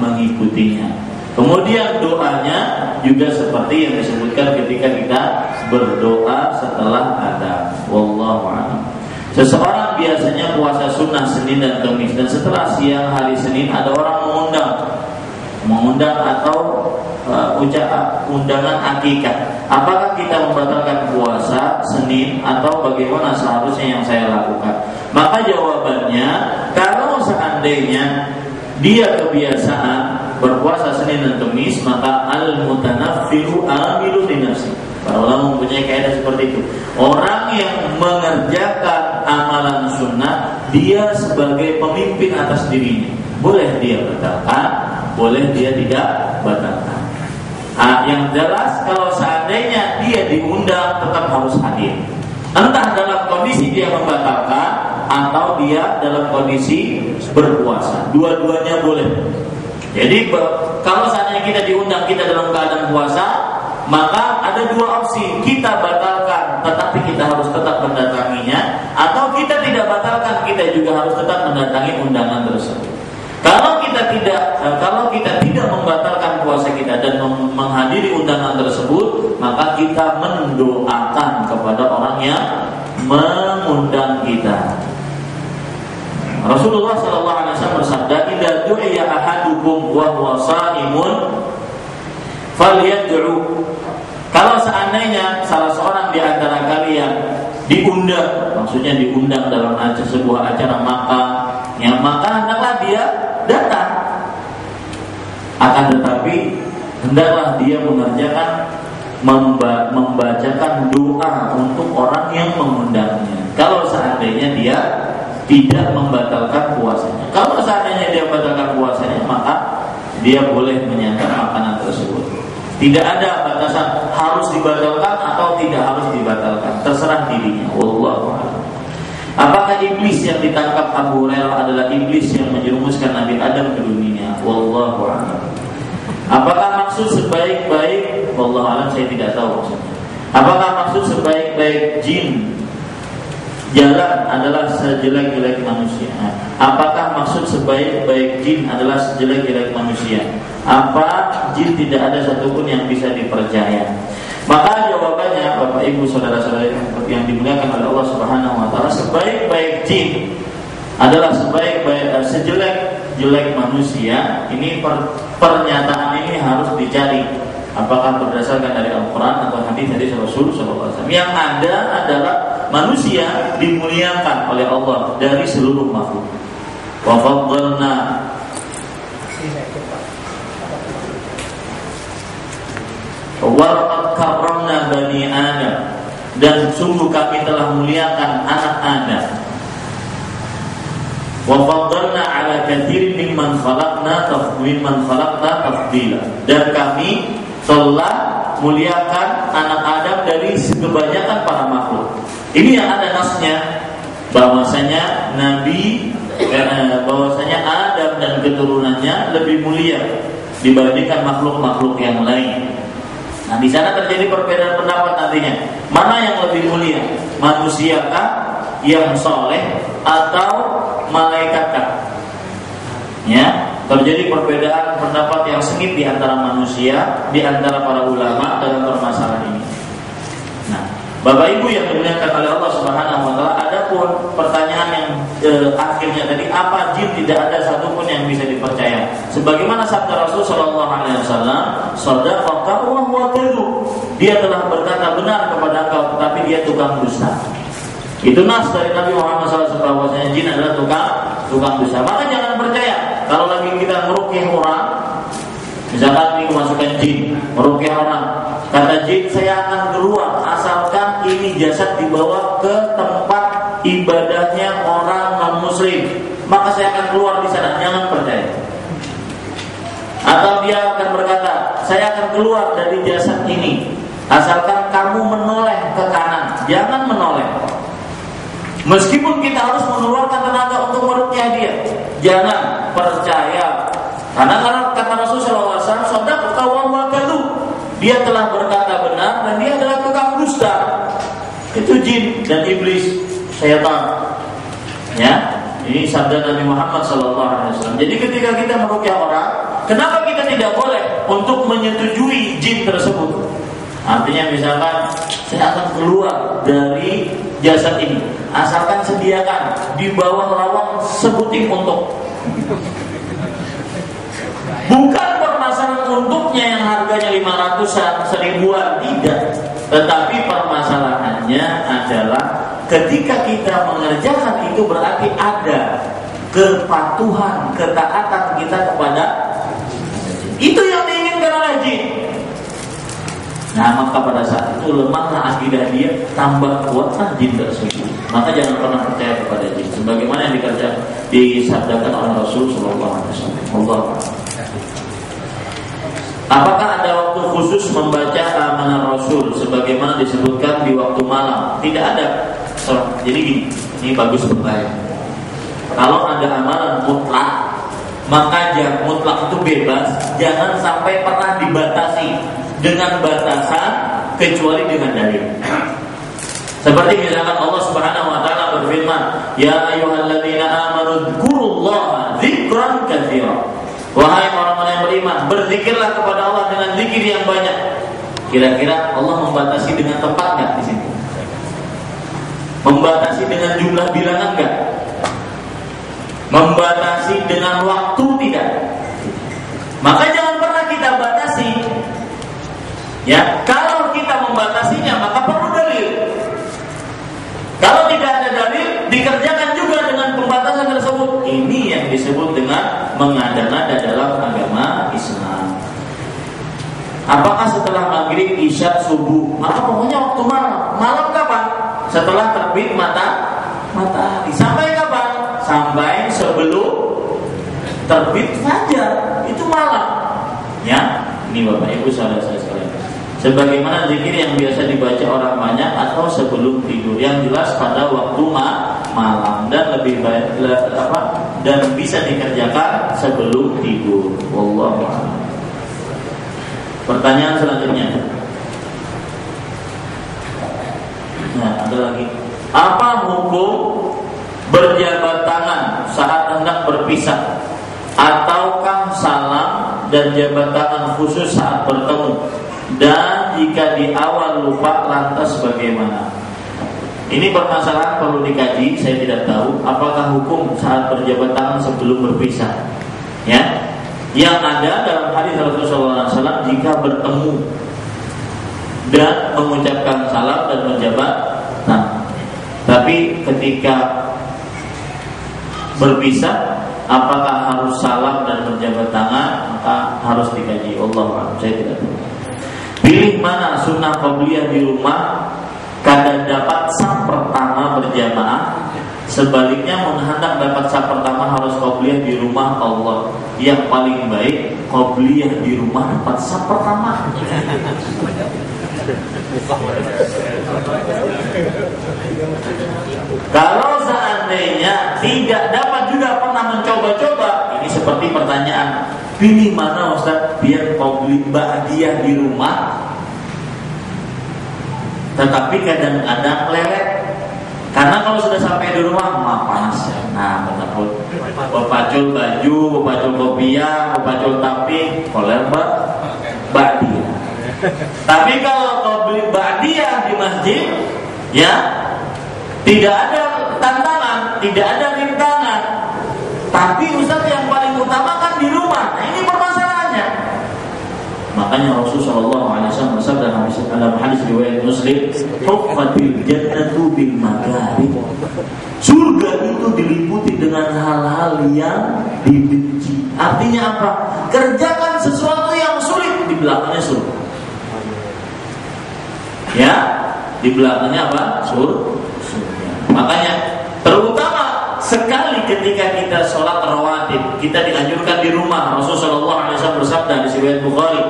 Mengikutinya. Kemudian doanya juga seperti yang disebutkan ketika kita berdoa setelah adzan. Wallahu a'lam. Seseorang biasanya puasa sunnah Senin dan Kamis, dan setelah siang hari Senin ada orang mengundang atau undangan akikah. Apakah kita membatalkan puasa Senin atau bagaimana seharusnya yang saya lakukan? Maka jawabannya, kalau seandainya dia kebiasaan berpuasa Senin dan Kamis, maka al-mutanaffilu amilu li nafsi. Para ulama mempunyai kaidah seperti itu. Orang yang mengerjakan amalan sunnah, dia sebagai pemimpin atas dirinya. Boleh dia batalkan, boleh dia tidak batalkan. Yang jelas kalau seandainya dia diundang, tetap harus hadir. Entah dalam kondisi dia membatalkan atau dia dalam kondisi berpuasa. Dua-duanya boleh. Jadi kalau seandainya kita diundang, kita dalam keadaan puasa, maka ada dua opsi. Kita batalkan, tetapi kita harus tetap mendatanginya, atau kita tidak batalkan, kita juga harus tetap mendatangi undangan tersebut. Kalau kita tidak membatalkan puasa kita dan menghadiri undangan tersebut, maka kita mendoakan kepada orang yang mengundang kita. Rasulullah SAW bersabda, "Idza du'iya ahadukum wa huwa sha'imun falyad'u." Kalau seandainya salah seorang di antara kalian diundang, maksudnya diundang dalam sebuah acara makan, maka hendaklah dia datang. Akan tetapi hendaklah dia mengerjakan membacakan doa untuk orang yang mengundangnya. Kalau seandainya dia tidak membatalkan puasanya. Kalau seandainya dia membatalkan puasanya, maka dia boleh menyantap makanan tersebut. Tidak ada batasan harus dibatalkan atau tidak harus dibatalkan, terserah dirinya. Wallahu a'lam. Apakah iblis yang ditangkap Abu Hurairah adalah iblis yang menjerumuskan Nabi Adam ke dunia? Wallahu a'lam. Apakah maksud sebaik-baik? Wallahu a'lam, saya tidak tahu maksudnya. Apakah maksud sebaik-baik jin jalan adalah sejelek-jelek manusia? Apakah maksud sebaik-baik jin adalah sejelek-jelek manusia? Apa jin tidak ada satupun yang bisa dipercaya? Maka jawabannya, Bapak Ibu saudara-saudari yang dimuliakan oleh Allah Subhanahu wa taala, sebaik-baik jin adalah sejelek manusia. Ini pernyataan ini harus dicari apakah berdasarkan dari Al-Quran atau hadis Rasul SAW. Yang ada adalah manusia dimuliakan oleh Allah dari seluruh makhluk. Wa faddalna wa karramna bani Adam, dan sungguh kami telah muliakan anak Adam. Wa faddalna ala katsirin mimman khalaqna tafdila, dan kami telah muliakan anak Adam dari kebanyakan para makhluk. Ini yang ada nasnya, bahwasanya bahwasanya Adam dan keturunannya lebih mulia dibandingkan makhluk-makhluk yang lain. Nah, di sana terjadi perbedaan pendapat nantinya. Mana yang lebih mulia? Manusiakah yang soleh atau malaikatkah? Ya, terjadi perbedaan pendapat yang sengit di antara manusia, di antara para ulama dalam permasalahan ini. Nah, Bapak Ibu yang dimuliakan oleh Allah Subhanahu wa taala, adapun pertanyaan yang akhirnya tadi, apa jin tidak ada satupun yang bisa dipercaya? Sebagaimana sabda Rasul sallallahu alaihi wasallam, "Shadaqaka wa huwa kadzub." Dia telah berkata benar kepada engkau, tetapi dia tukang dusta. Itu nas dari Nabi Muhammad SAW, bahwasanya jin adalah tukang dusta. Maka jangan percaya kalau lagi kita meruqyah orang, misalkan ini kemasukan jin, meruqyah orang, kata jin, saya akan keluar asalkan ini jasad dibawa ke tempat ibadahnya orang non-muslim, maka saya akan keluar di sana. Jangan percaya. Atau dia akan berkata, saya akan keluar dari jasad ini asalkan kamu menoleh ke kanan. Jangan menoleh. Meskipun kita harus mengeluarkan tenaga untuk meruqyah dia, jangan percaya. Karena kata Rasulullah SAW, "Shadaqaka wa huwa kadzub." Dia telah berkata benar dan dia adalah tukang dusta. Itu jin dan iblis, syaitan. Ya, ini sabda Nabi Muhammad SAW. Jadi ketika kita meruqyah orang, kenapa kita tidak boleh untuk menyetujui jin tersebut? Artinya misalkan, saya akan keluar dari jasad ini asalkan sediakan di bawah lawang sebuting untuk. Bukan permasalahan untuknya yang harganya 500-an, 1000-an, tidak. Tetapi permasalahannya adalah ketika kita mengerjakan itu berarti ada kepatuhan, ketaatan kita kepada itu yang diinginkan oleh jin. Nah, maka pada saat itu lemahlah akidah dia, tambah kuatlah jin tersebut. Maka jangan pernah percaya kepada jin, sebagaimana yang disabdakan oleh Rasul sallallahu alaihi wasallam. Allah. Apakah ada waktu khusus membaca amanah Rasul sebagaimana disebutkan di waktu malam? Tidak ada. Jadi ini bagus pertanyaan. Kalau ada amalan mutlak, maka mutlak itu bebas, jangan sampai pernah dibatasi dengan batasan kecuali dengan dalil. Seperti misalkan Allah Subhanahu wa taala berfirman, "Ya ayyuhalladzina amanu dzkurullaha dzikran katsira." Wahai orang-orang yang beriman, berzikirlah kepada Allah dengan zikir yang banyak. Kira-kira Allah membatasi dengan tempat enggak di sini? Membatasi dengan jumlah bilangan enggak? Membatasi dengan waktu tidak? Maka jangan pernah kita batasi. Ya, kalau kita membatasinya maka perlu dalil. Kalau tidak ada dalil, dikerjakan juga dengan pembatasan tersebut. Ini yang disebut dengan mengada-ngada dalam agama Islam. Apakah setelah maghrib, isya, subuh? Maka pokoknya waktu malam. Malam kapan? Setelah terbit matahari. Sampai kapan? Sampai sebelum terbit fajar. Itu malam. Ya, ini Bapak Ibu saudara saya sekalian. Sebagaimana zikir yang biasa dibaca orang banyak atau sebelum tidur, yang jelas pada waktu malam dan lebih baik dan bisa dikerjakan sebelum tidur. Wallahu a'lam. Pertanyaan selanjutnya. Nah, ada lagi. Apa hukum berjabat tangan saat hendak berpisah? Ataukah salam dan jabat tangan khusus saat bertemu? Dan jika di awal lupa lantas bagaimana? Ini permasalahan perlu dikaji. Saya tidak tahu apakah hukum saat berjabat tangan sebelum berpisah. Ya, yang ada dalam hadis Rasulullah SAW, jika bertemu dan mengucapkan salam dan menjabat tangan. Tapi ketika berpisah, apakah harus salam dan berjabat tangan? Maka harus dikaji. Allahu a'lam, saya tidak tahu. Pilih mana sunnah qabliyah di rumah, kadang dapat saf pertama berjamaah. Sebaliknya menghendak dapat saf pertama harus qabliyah di rumah Allah. Yang paling baik qabliyah di rumah dapat saf pertama. Kalau seandainya tidak dapat juga pernah mencoba-coba, ini seperti pertanyaan, pilih mana Ustaz, biar qabli ba'diyah di rumah tetapi kadang-kadang lelet. Karena kalau sudah sampai di rumah panas ya. Nah, betul. Bepacul baju, bepacul kopiah, bepacul tapi koler ba'diyah. Tapi kalau kau beli ba'diyah di masjid, ya tidak ada tantangan, tidak ada rintangan. Tapi Ustaz yang paling utama kan di rumah. Nah, ini permasalahannya. Makanya Rasulullah SAW bersabda dalam hadis riwayat Muslim, "Huffatil jannatu bil makarih." Surga itu diliputi dengan hal-hal yang dibenci. Artinya apa? Kerjakan sesuatu yang sulit, di belakangnya surga. Ya, di belakangnya apa? Surga. Makanya terutama sekali ketika kita sholat rawatib, kita dianjurkan di rumah. Rasulullah SAW bersabda di riwayat Bukhari,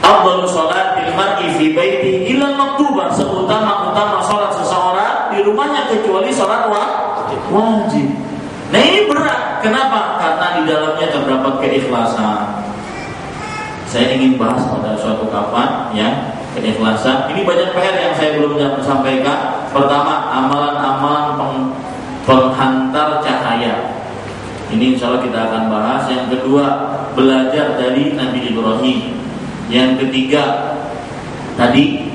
"Afdalu sholatil mar'i fi baiti illa maktubah." Seutama-utama sholat seseorang di rumahnya kecuali sholat wajib. Nah, ini berat. Kenapa? Karena di dalamnya terdapat keikhlasan. Saya ingin bahas pada suatu kapan, ya, keikhlasan. Ini banyak PR yang saya belum sampaikan. Pertama, amalan-amalan penghantar cahaya. Ini insya Allah kita akan bahas. Yang kedua, belajar dari Nabi Ibrahim. Yang ketiga, tadi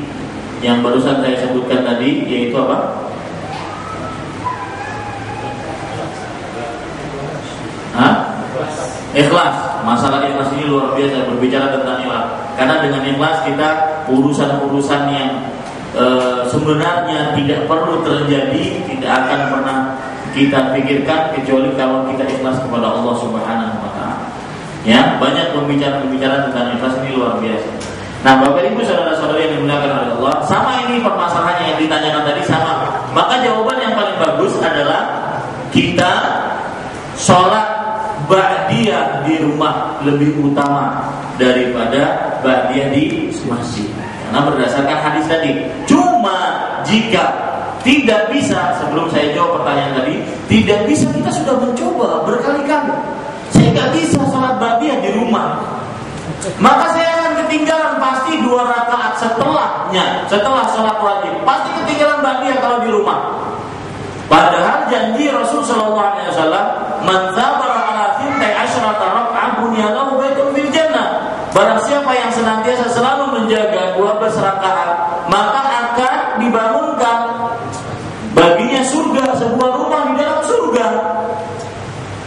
yang barusan saya sebutkan tadi, yaitu apa? Ikhlas. Masalah ikhlas ini luar biasa, berbicara tentang ikhlas. Karena dengan ikhlas kita urusan-urusan yang sebenarnya tidak perlu terjadi, tidak akan pernah kita pikirkan kecuali kalau kita ikhlas kepada Allah Subhanahu wa taala. Ya, banyak pembicaraan tentang ikhlas ini luar biasa. Nah, Bapak Ibu saudara-saudari yang dimuliakan oleh Allah, sama ini permasalahannya yang ditanyakan tadi sama. Maka jawaban yang paling bagus adalah kita sholat ba'diyah di rumah lebih utama daripada ba'diyah di masjid. Karena berdasarkan hadis tadi. Cuma jika tidak bisa, sebelum saya jawab pertanyaan tadi, tidak bisa, kita sudah mencoba berkali-kali. Saya nggak bisa sholat ba'diyah di rumah, maka saya akan ketinggalan pasti 2 rakaat setelah sholat wajib. Pasti ketinggalan ba'diyah kalau di rumah. Padahal janji Rasul sallallahu alaihi wasallam, "Man sabara ala 12 raka'ah bunyalahu baitun fil jannah." Barang siapa yang senantiasa selalu menjaga 12 rakaat, maka akan dibangunkan baginya surga, sebuah rumah di dalam surga.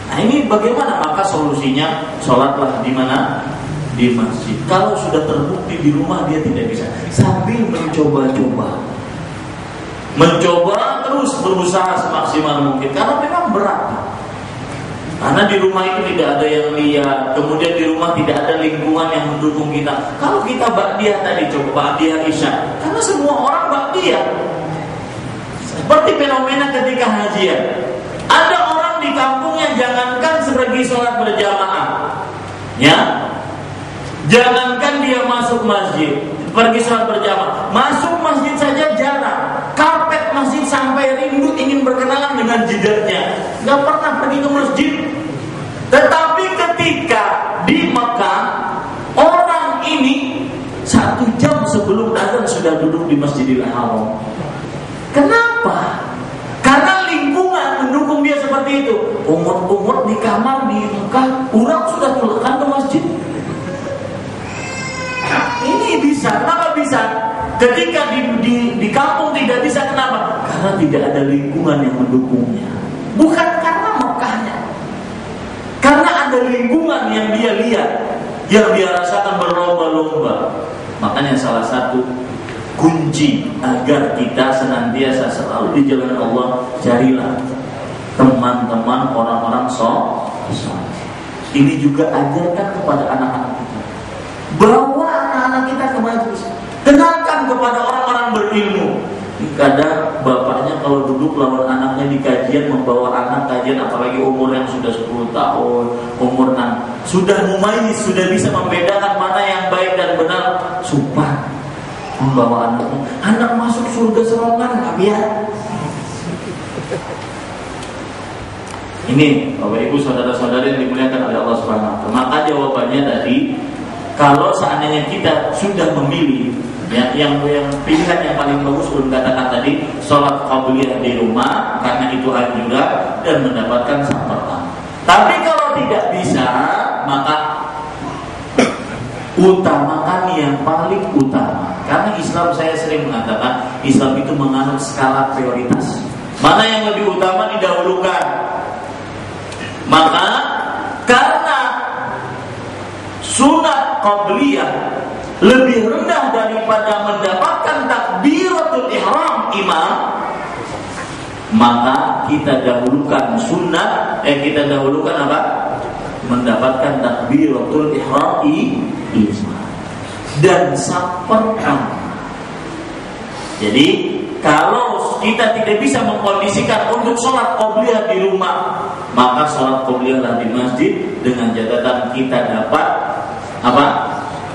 Nah, ini bagaimana? Maka solusinya sholatlah di mana? Di masjid. Kalau sudah terbukti di rumah dia tidak bisa, sambil mencoba-coba terus berusaha semaksimal mungkin, karena memang berat. Karena di rumah itu tidak ada yang lihat, kemudian di rumah tidak ada lingkungan yang mendukung kita. Kalau kita ba'diyah tadi, coba ba'diyah isya, karena semua orang ba'diyah. Seperti fenomena ketika hajian, ada orang di kampungnya jangankan sebagai sholat berjamaah, ya, jangankan dia masuk masjid pergi sholat berjamaah, masuk masjid saja jarang. Karpet masjid sampai rindu ingin berkenalan dengan jidatnya, nggak pernah pergi ke masjid. Tetapi ketika di Mekah, orang ini 1 jam sebelum azan sudah duduk di Masjidil Haram. Kenapa? Karena lingkungan mendukung dia seperti itu. Umur di kamar di Mekah, orang sudah pulangkan ke masjid. Ini bisa, kenapa bisa? Ketika di kampung tidak bisa, kenapa? Karena tidak ada lingkungan yang mendukungnya. Bukan karena dia lihat, yang dia rasakan berlomba-lomba. Makanya salah satu kunci agar kita senantiasa selalu di jalan Allah, carilah teman-teman orang-orang soleh. Ini juga ajarkan kepada anak-anak kita. Bawa anak-anak kita ke majelis, kenalkan kepada orang-orang berilmu. Kadang bapaknya kalau duduk lawan anaknya di kajian, membawa anak kajian, apalagi umur yang sudah 10 tahun, umur 6, sudah mumayyiz, sudah bisa membedakan mana yang baik dan benar, sumpah membawa anaknya, anak masuk surga serongan, nggak biar. Ini Bapak Ibu saudara-saudari yang dimuliakan oleh Allah Subhanahu wa taala. Maka jawabannya tadi, kalau seandainya kita sudah memilih yang pilihan yang paling bagus, belum katakan tadi, sholat qabliyah di rumah karena itu anjuran dan mendapatkan saf pertama. Tapi kalau tidak bisa, maka utamakan yang paling utama. Karena Islam, saya sering mengatakan, Islam itu menganut skala prioritas. Mana yang lebih utama didahulukan. Maka karena sunat qabliyah lebih rendah daripada mendapatkan takbiratul ihram imam, maka kita dahulukan sunnah, kita dahulukan apa? Mendapatkan takbiratul ihram imam dan saf pertama. Jadi kalau kita tidak bisa mengkondisikan untuk sholat qabliyah di rumah, maka sholat qabliyah di masjid dengan catatan kita dapat apa?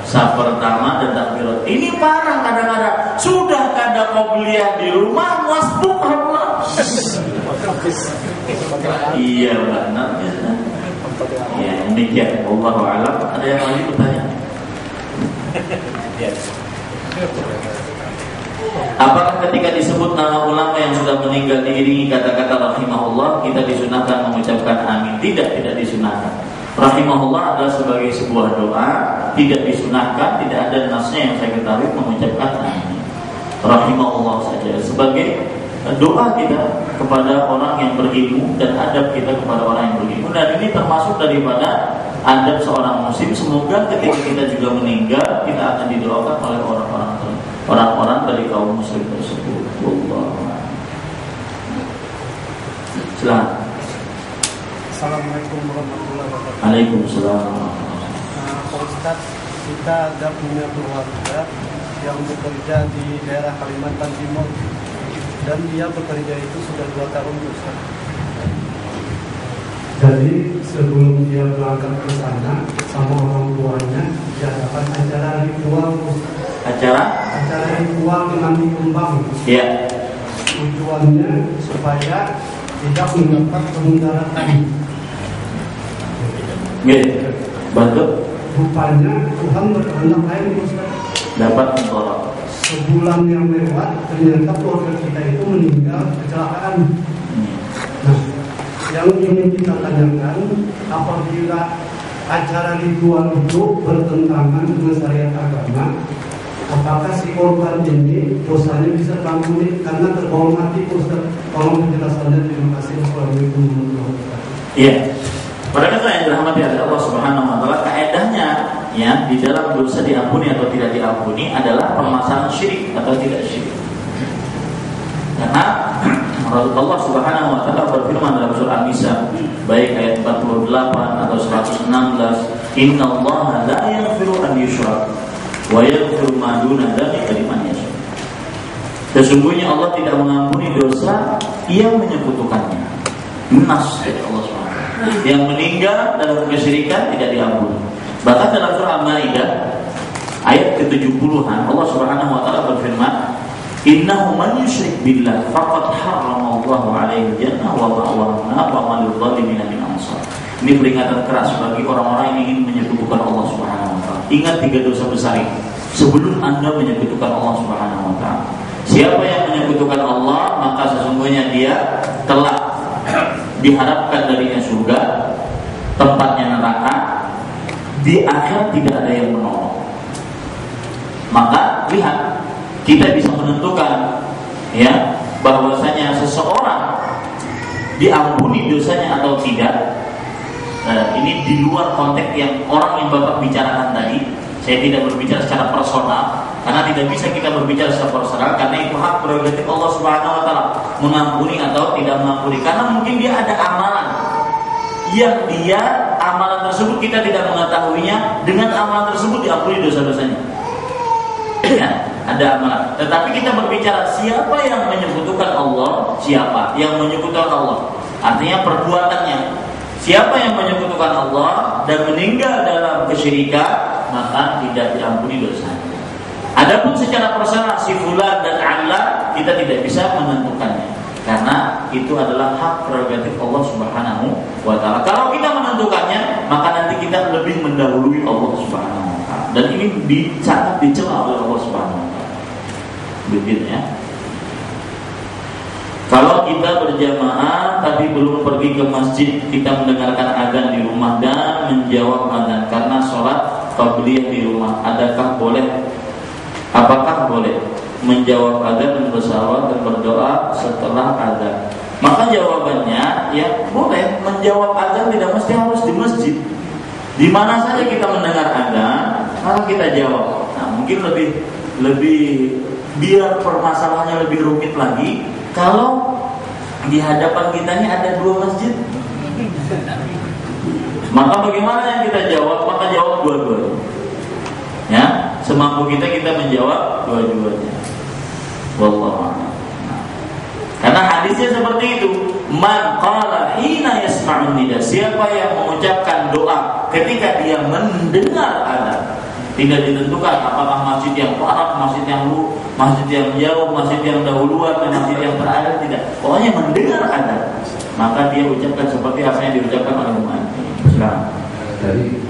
Saf pertama dan takbirat. Ini parah kadang-kadang. Sudah kada qabliyah di rumah, wasbuk Allah. Iya benar. Ya, demikian. Wallahu a'lam. Ada yang lagi bertanya? Apakah ketika disebut nama ulama yang sudah meninggal diiringi kata-kata rahimahullah, kita disunahkan mengucapkan amin? Tidak disunahkan. Rahimahullah adalah sebagai sebuah doa, tidak disunahkan, tidak ada nasnya yang saya ketahui mengucapkan amin. Rahimahullah saja sebagai doa kita kepada orang yang berilmu dan adab kita kepada orang yang berilmu. Dan ini termasuk daripada adab seorang muslim. Semoga ketika kita juga meninggal, kita akan didoakan oleh orang-orang dari kaum muslim tersebut. Allah. Silakan. Assalamualaikum warahmatullahi wabarakatuh. Waalaikumsalam. Pak Ustadz, kita ada punya keluarga yang bekerja di daerah Kalimantan Timur dan dia bekerja itu sudah 2 tahun Ustaz. Jadi sebelum dia berangkat ke sana sama orang tuanya diadakan acara ritual Ustaz. Acara ritual dengan dikembang. Iya. Tujuannya supaya tidak mendapat kemudaratan. Bantu. Rupanya Tuhan berkehendak lain Ustaz. Dapat menolak. Sebulan yang lewat ternyata keluarga kita itu meninggal kecelakaan. Nah, yang ingin kita tanyakan, apabila acara ritual itu bertentangan dengan syariat agama, apakah si korban ini dosanya bisa diampuni karena terbawa mati Ustaz? Tolong penjelasannya. Terima kasih. Assalamualaikum warahmatullahi wabarakatuh. Iya. Para kata yang dirahmati oleh Allah Subhanahu wa taala, kaedahnya ya di dalam dosa diampuni atau tidak diampuni adalah permasalahan syirik atau tidak syirik. Karena Rasulullah Subhanahu wa taala berfirman dalam surah An-Nisa baik ayat 48 atau 116, "Innallaha la yaghfiru an yushraka wa yaghfiru ma duna dzalika liman yasha." Sesungguhnya Allah tidak mengampuni dosa yang menyekutukannya. Nas dari Allah SWT. Yang meninggal dalam kesyirikan tidak diampuni. Bahkan dalam surah Al-Maidah ayat ke-70-an Allah Subhanahu wa taala berfirman, "Innahu man yusyrik billah faqad harrama Allahu 'alaihi jannah wa ma'wahu nar wa ma lidh-dhalimin min ansar." Ini peringatan keras bagi orang-orang yang ingin menyekutukan Allah Subhanahu wa taala. Ingat 3 dosa besar ini sebelum Anda menyekutukan Allah Subhanahu wa taala. Siapa yang menyekutukan Allah, maka sesungguhnya dia telah diharapkan darinya surga, tempatnya neraka, di akhir tidak ada yang menolong. Maka lihat, kita bisa menentukan ya bahwasanya seseorang diampuni dosanya atau tidak Ini di luar konteks yang orang yang Bapak bicarakan tadi. Saya tidak berbicara secara personal, karena tidak bisa kita berbicara secara personal, karena itu hak prerogatif Allah Subhanahu Wa Taala mengampuni atau tidak mengampuni. Karena mungkin dia ada amalan yang amalan tersebut kita tidak mengetahuinya, dengan amalan tersebut diampuni dosa-dosanya. Ya, ada amalan. Tetapi kita berbicara siapa yang menyekutukan Allah, siapa yang menyekutukan Allah. Artinya perbuatannya. Siapa yang menyekutukan Allah dan meninggal dalam kesyirikan, maka tidak diampuni dosanya. Adapun secara personal si fulan dan Allah, kita tidak bisa menentukannya, karena itu adalah hak prerogatif Allah Subhanahu wa Ta'ala. Kalau kita menentukannya, maka nanti kita lebih mendahului Allah Subhanahu wa Ta'ala, dan ini sangat dicela oleh Allah Subhanahu wa Ta'ala. Begitu ya. Kalau kita berjamaah tapi belum pergi ke masjid, kita mendengarkan azan di rumah dan menjawab azan karena sholat qabliyah di rumah, apakah boleh menjawab azan dan bersalawat dan berdoa setelah azan? Maka jawabannya ya boleh. Menjawab azan tidak mesti harus di masjid. Di mana saja kita mendengar azan, maka kita jawab. Nah, mungkin lebih biar permasalahannya lebih rumit lagi kalau di hadapan kita ini ada 2 masjid. Maka bagaimana yang kita jawab? Maka jawab dua-duanya. Ya, semampu kita menjawab dua-duanya. Wallahu a'lam. Karena hadisnya seperti itu. Man qala hina yasma'un nida. Siapa yang mengucapkan doa ketika dia mendengar azan. Tidak ditentukan apakah masjid yang barat, masjid yang jauh, masjid yang dahuluan, dan masjid yang terakhir, tidak. Pokoknya mendengar azan, maka dia ucapkan seperti apa yang diucapkan oleh umat. Silakan. Jadi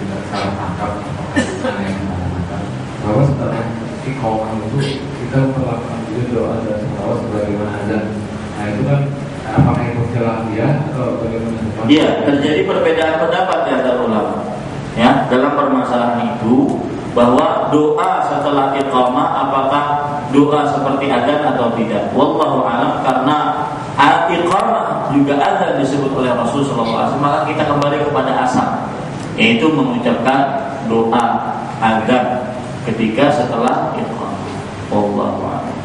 tidak salah tangkap yang mengatakan bahwa setelah iqamah itu kita melakukan doa dan selawat sebagaimana azan. Nah itu kan apakah itu khilafiyah atau bagaimana? Iya, terjadi perbedaan pendapat di antara ulama. Ya, dalam permasalahan itu bahwa doa setelah iqamah apakah doa seperti azan atau tidak. Wallahu a'lam, karena iqamah juga azan disebut oleh Rasulullah SAW, maka kita kembali kepada asal, yaitu mengucapkan doa azan ketika setelah iqamah. Wallahu a'lam.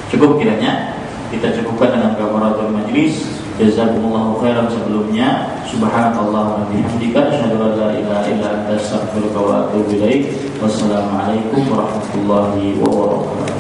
Cukup kiranya kita cukupkan dengan kafaratul majlis. Jazakumullahu khairan sebelumnya. Subhanallah wa bihamdika asyhadu an la ilaha illa anta astaghfiruka wa atubu ilaik. Wassalamualaikum warahmatullahi wabarakatuh.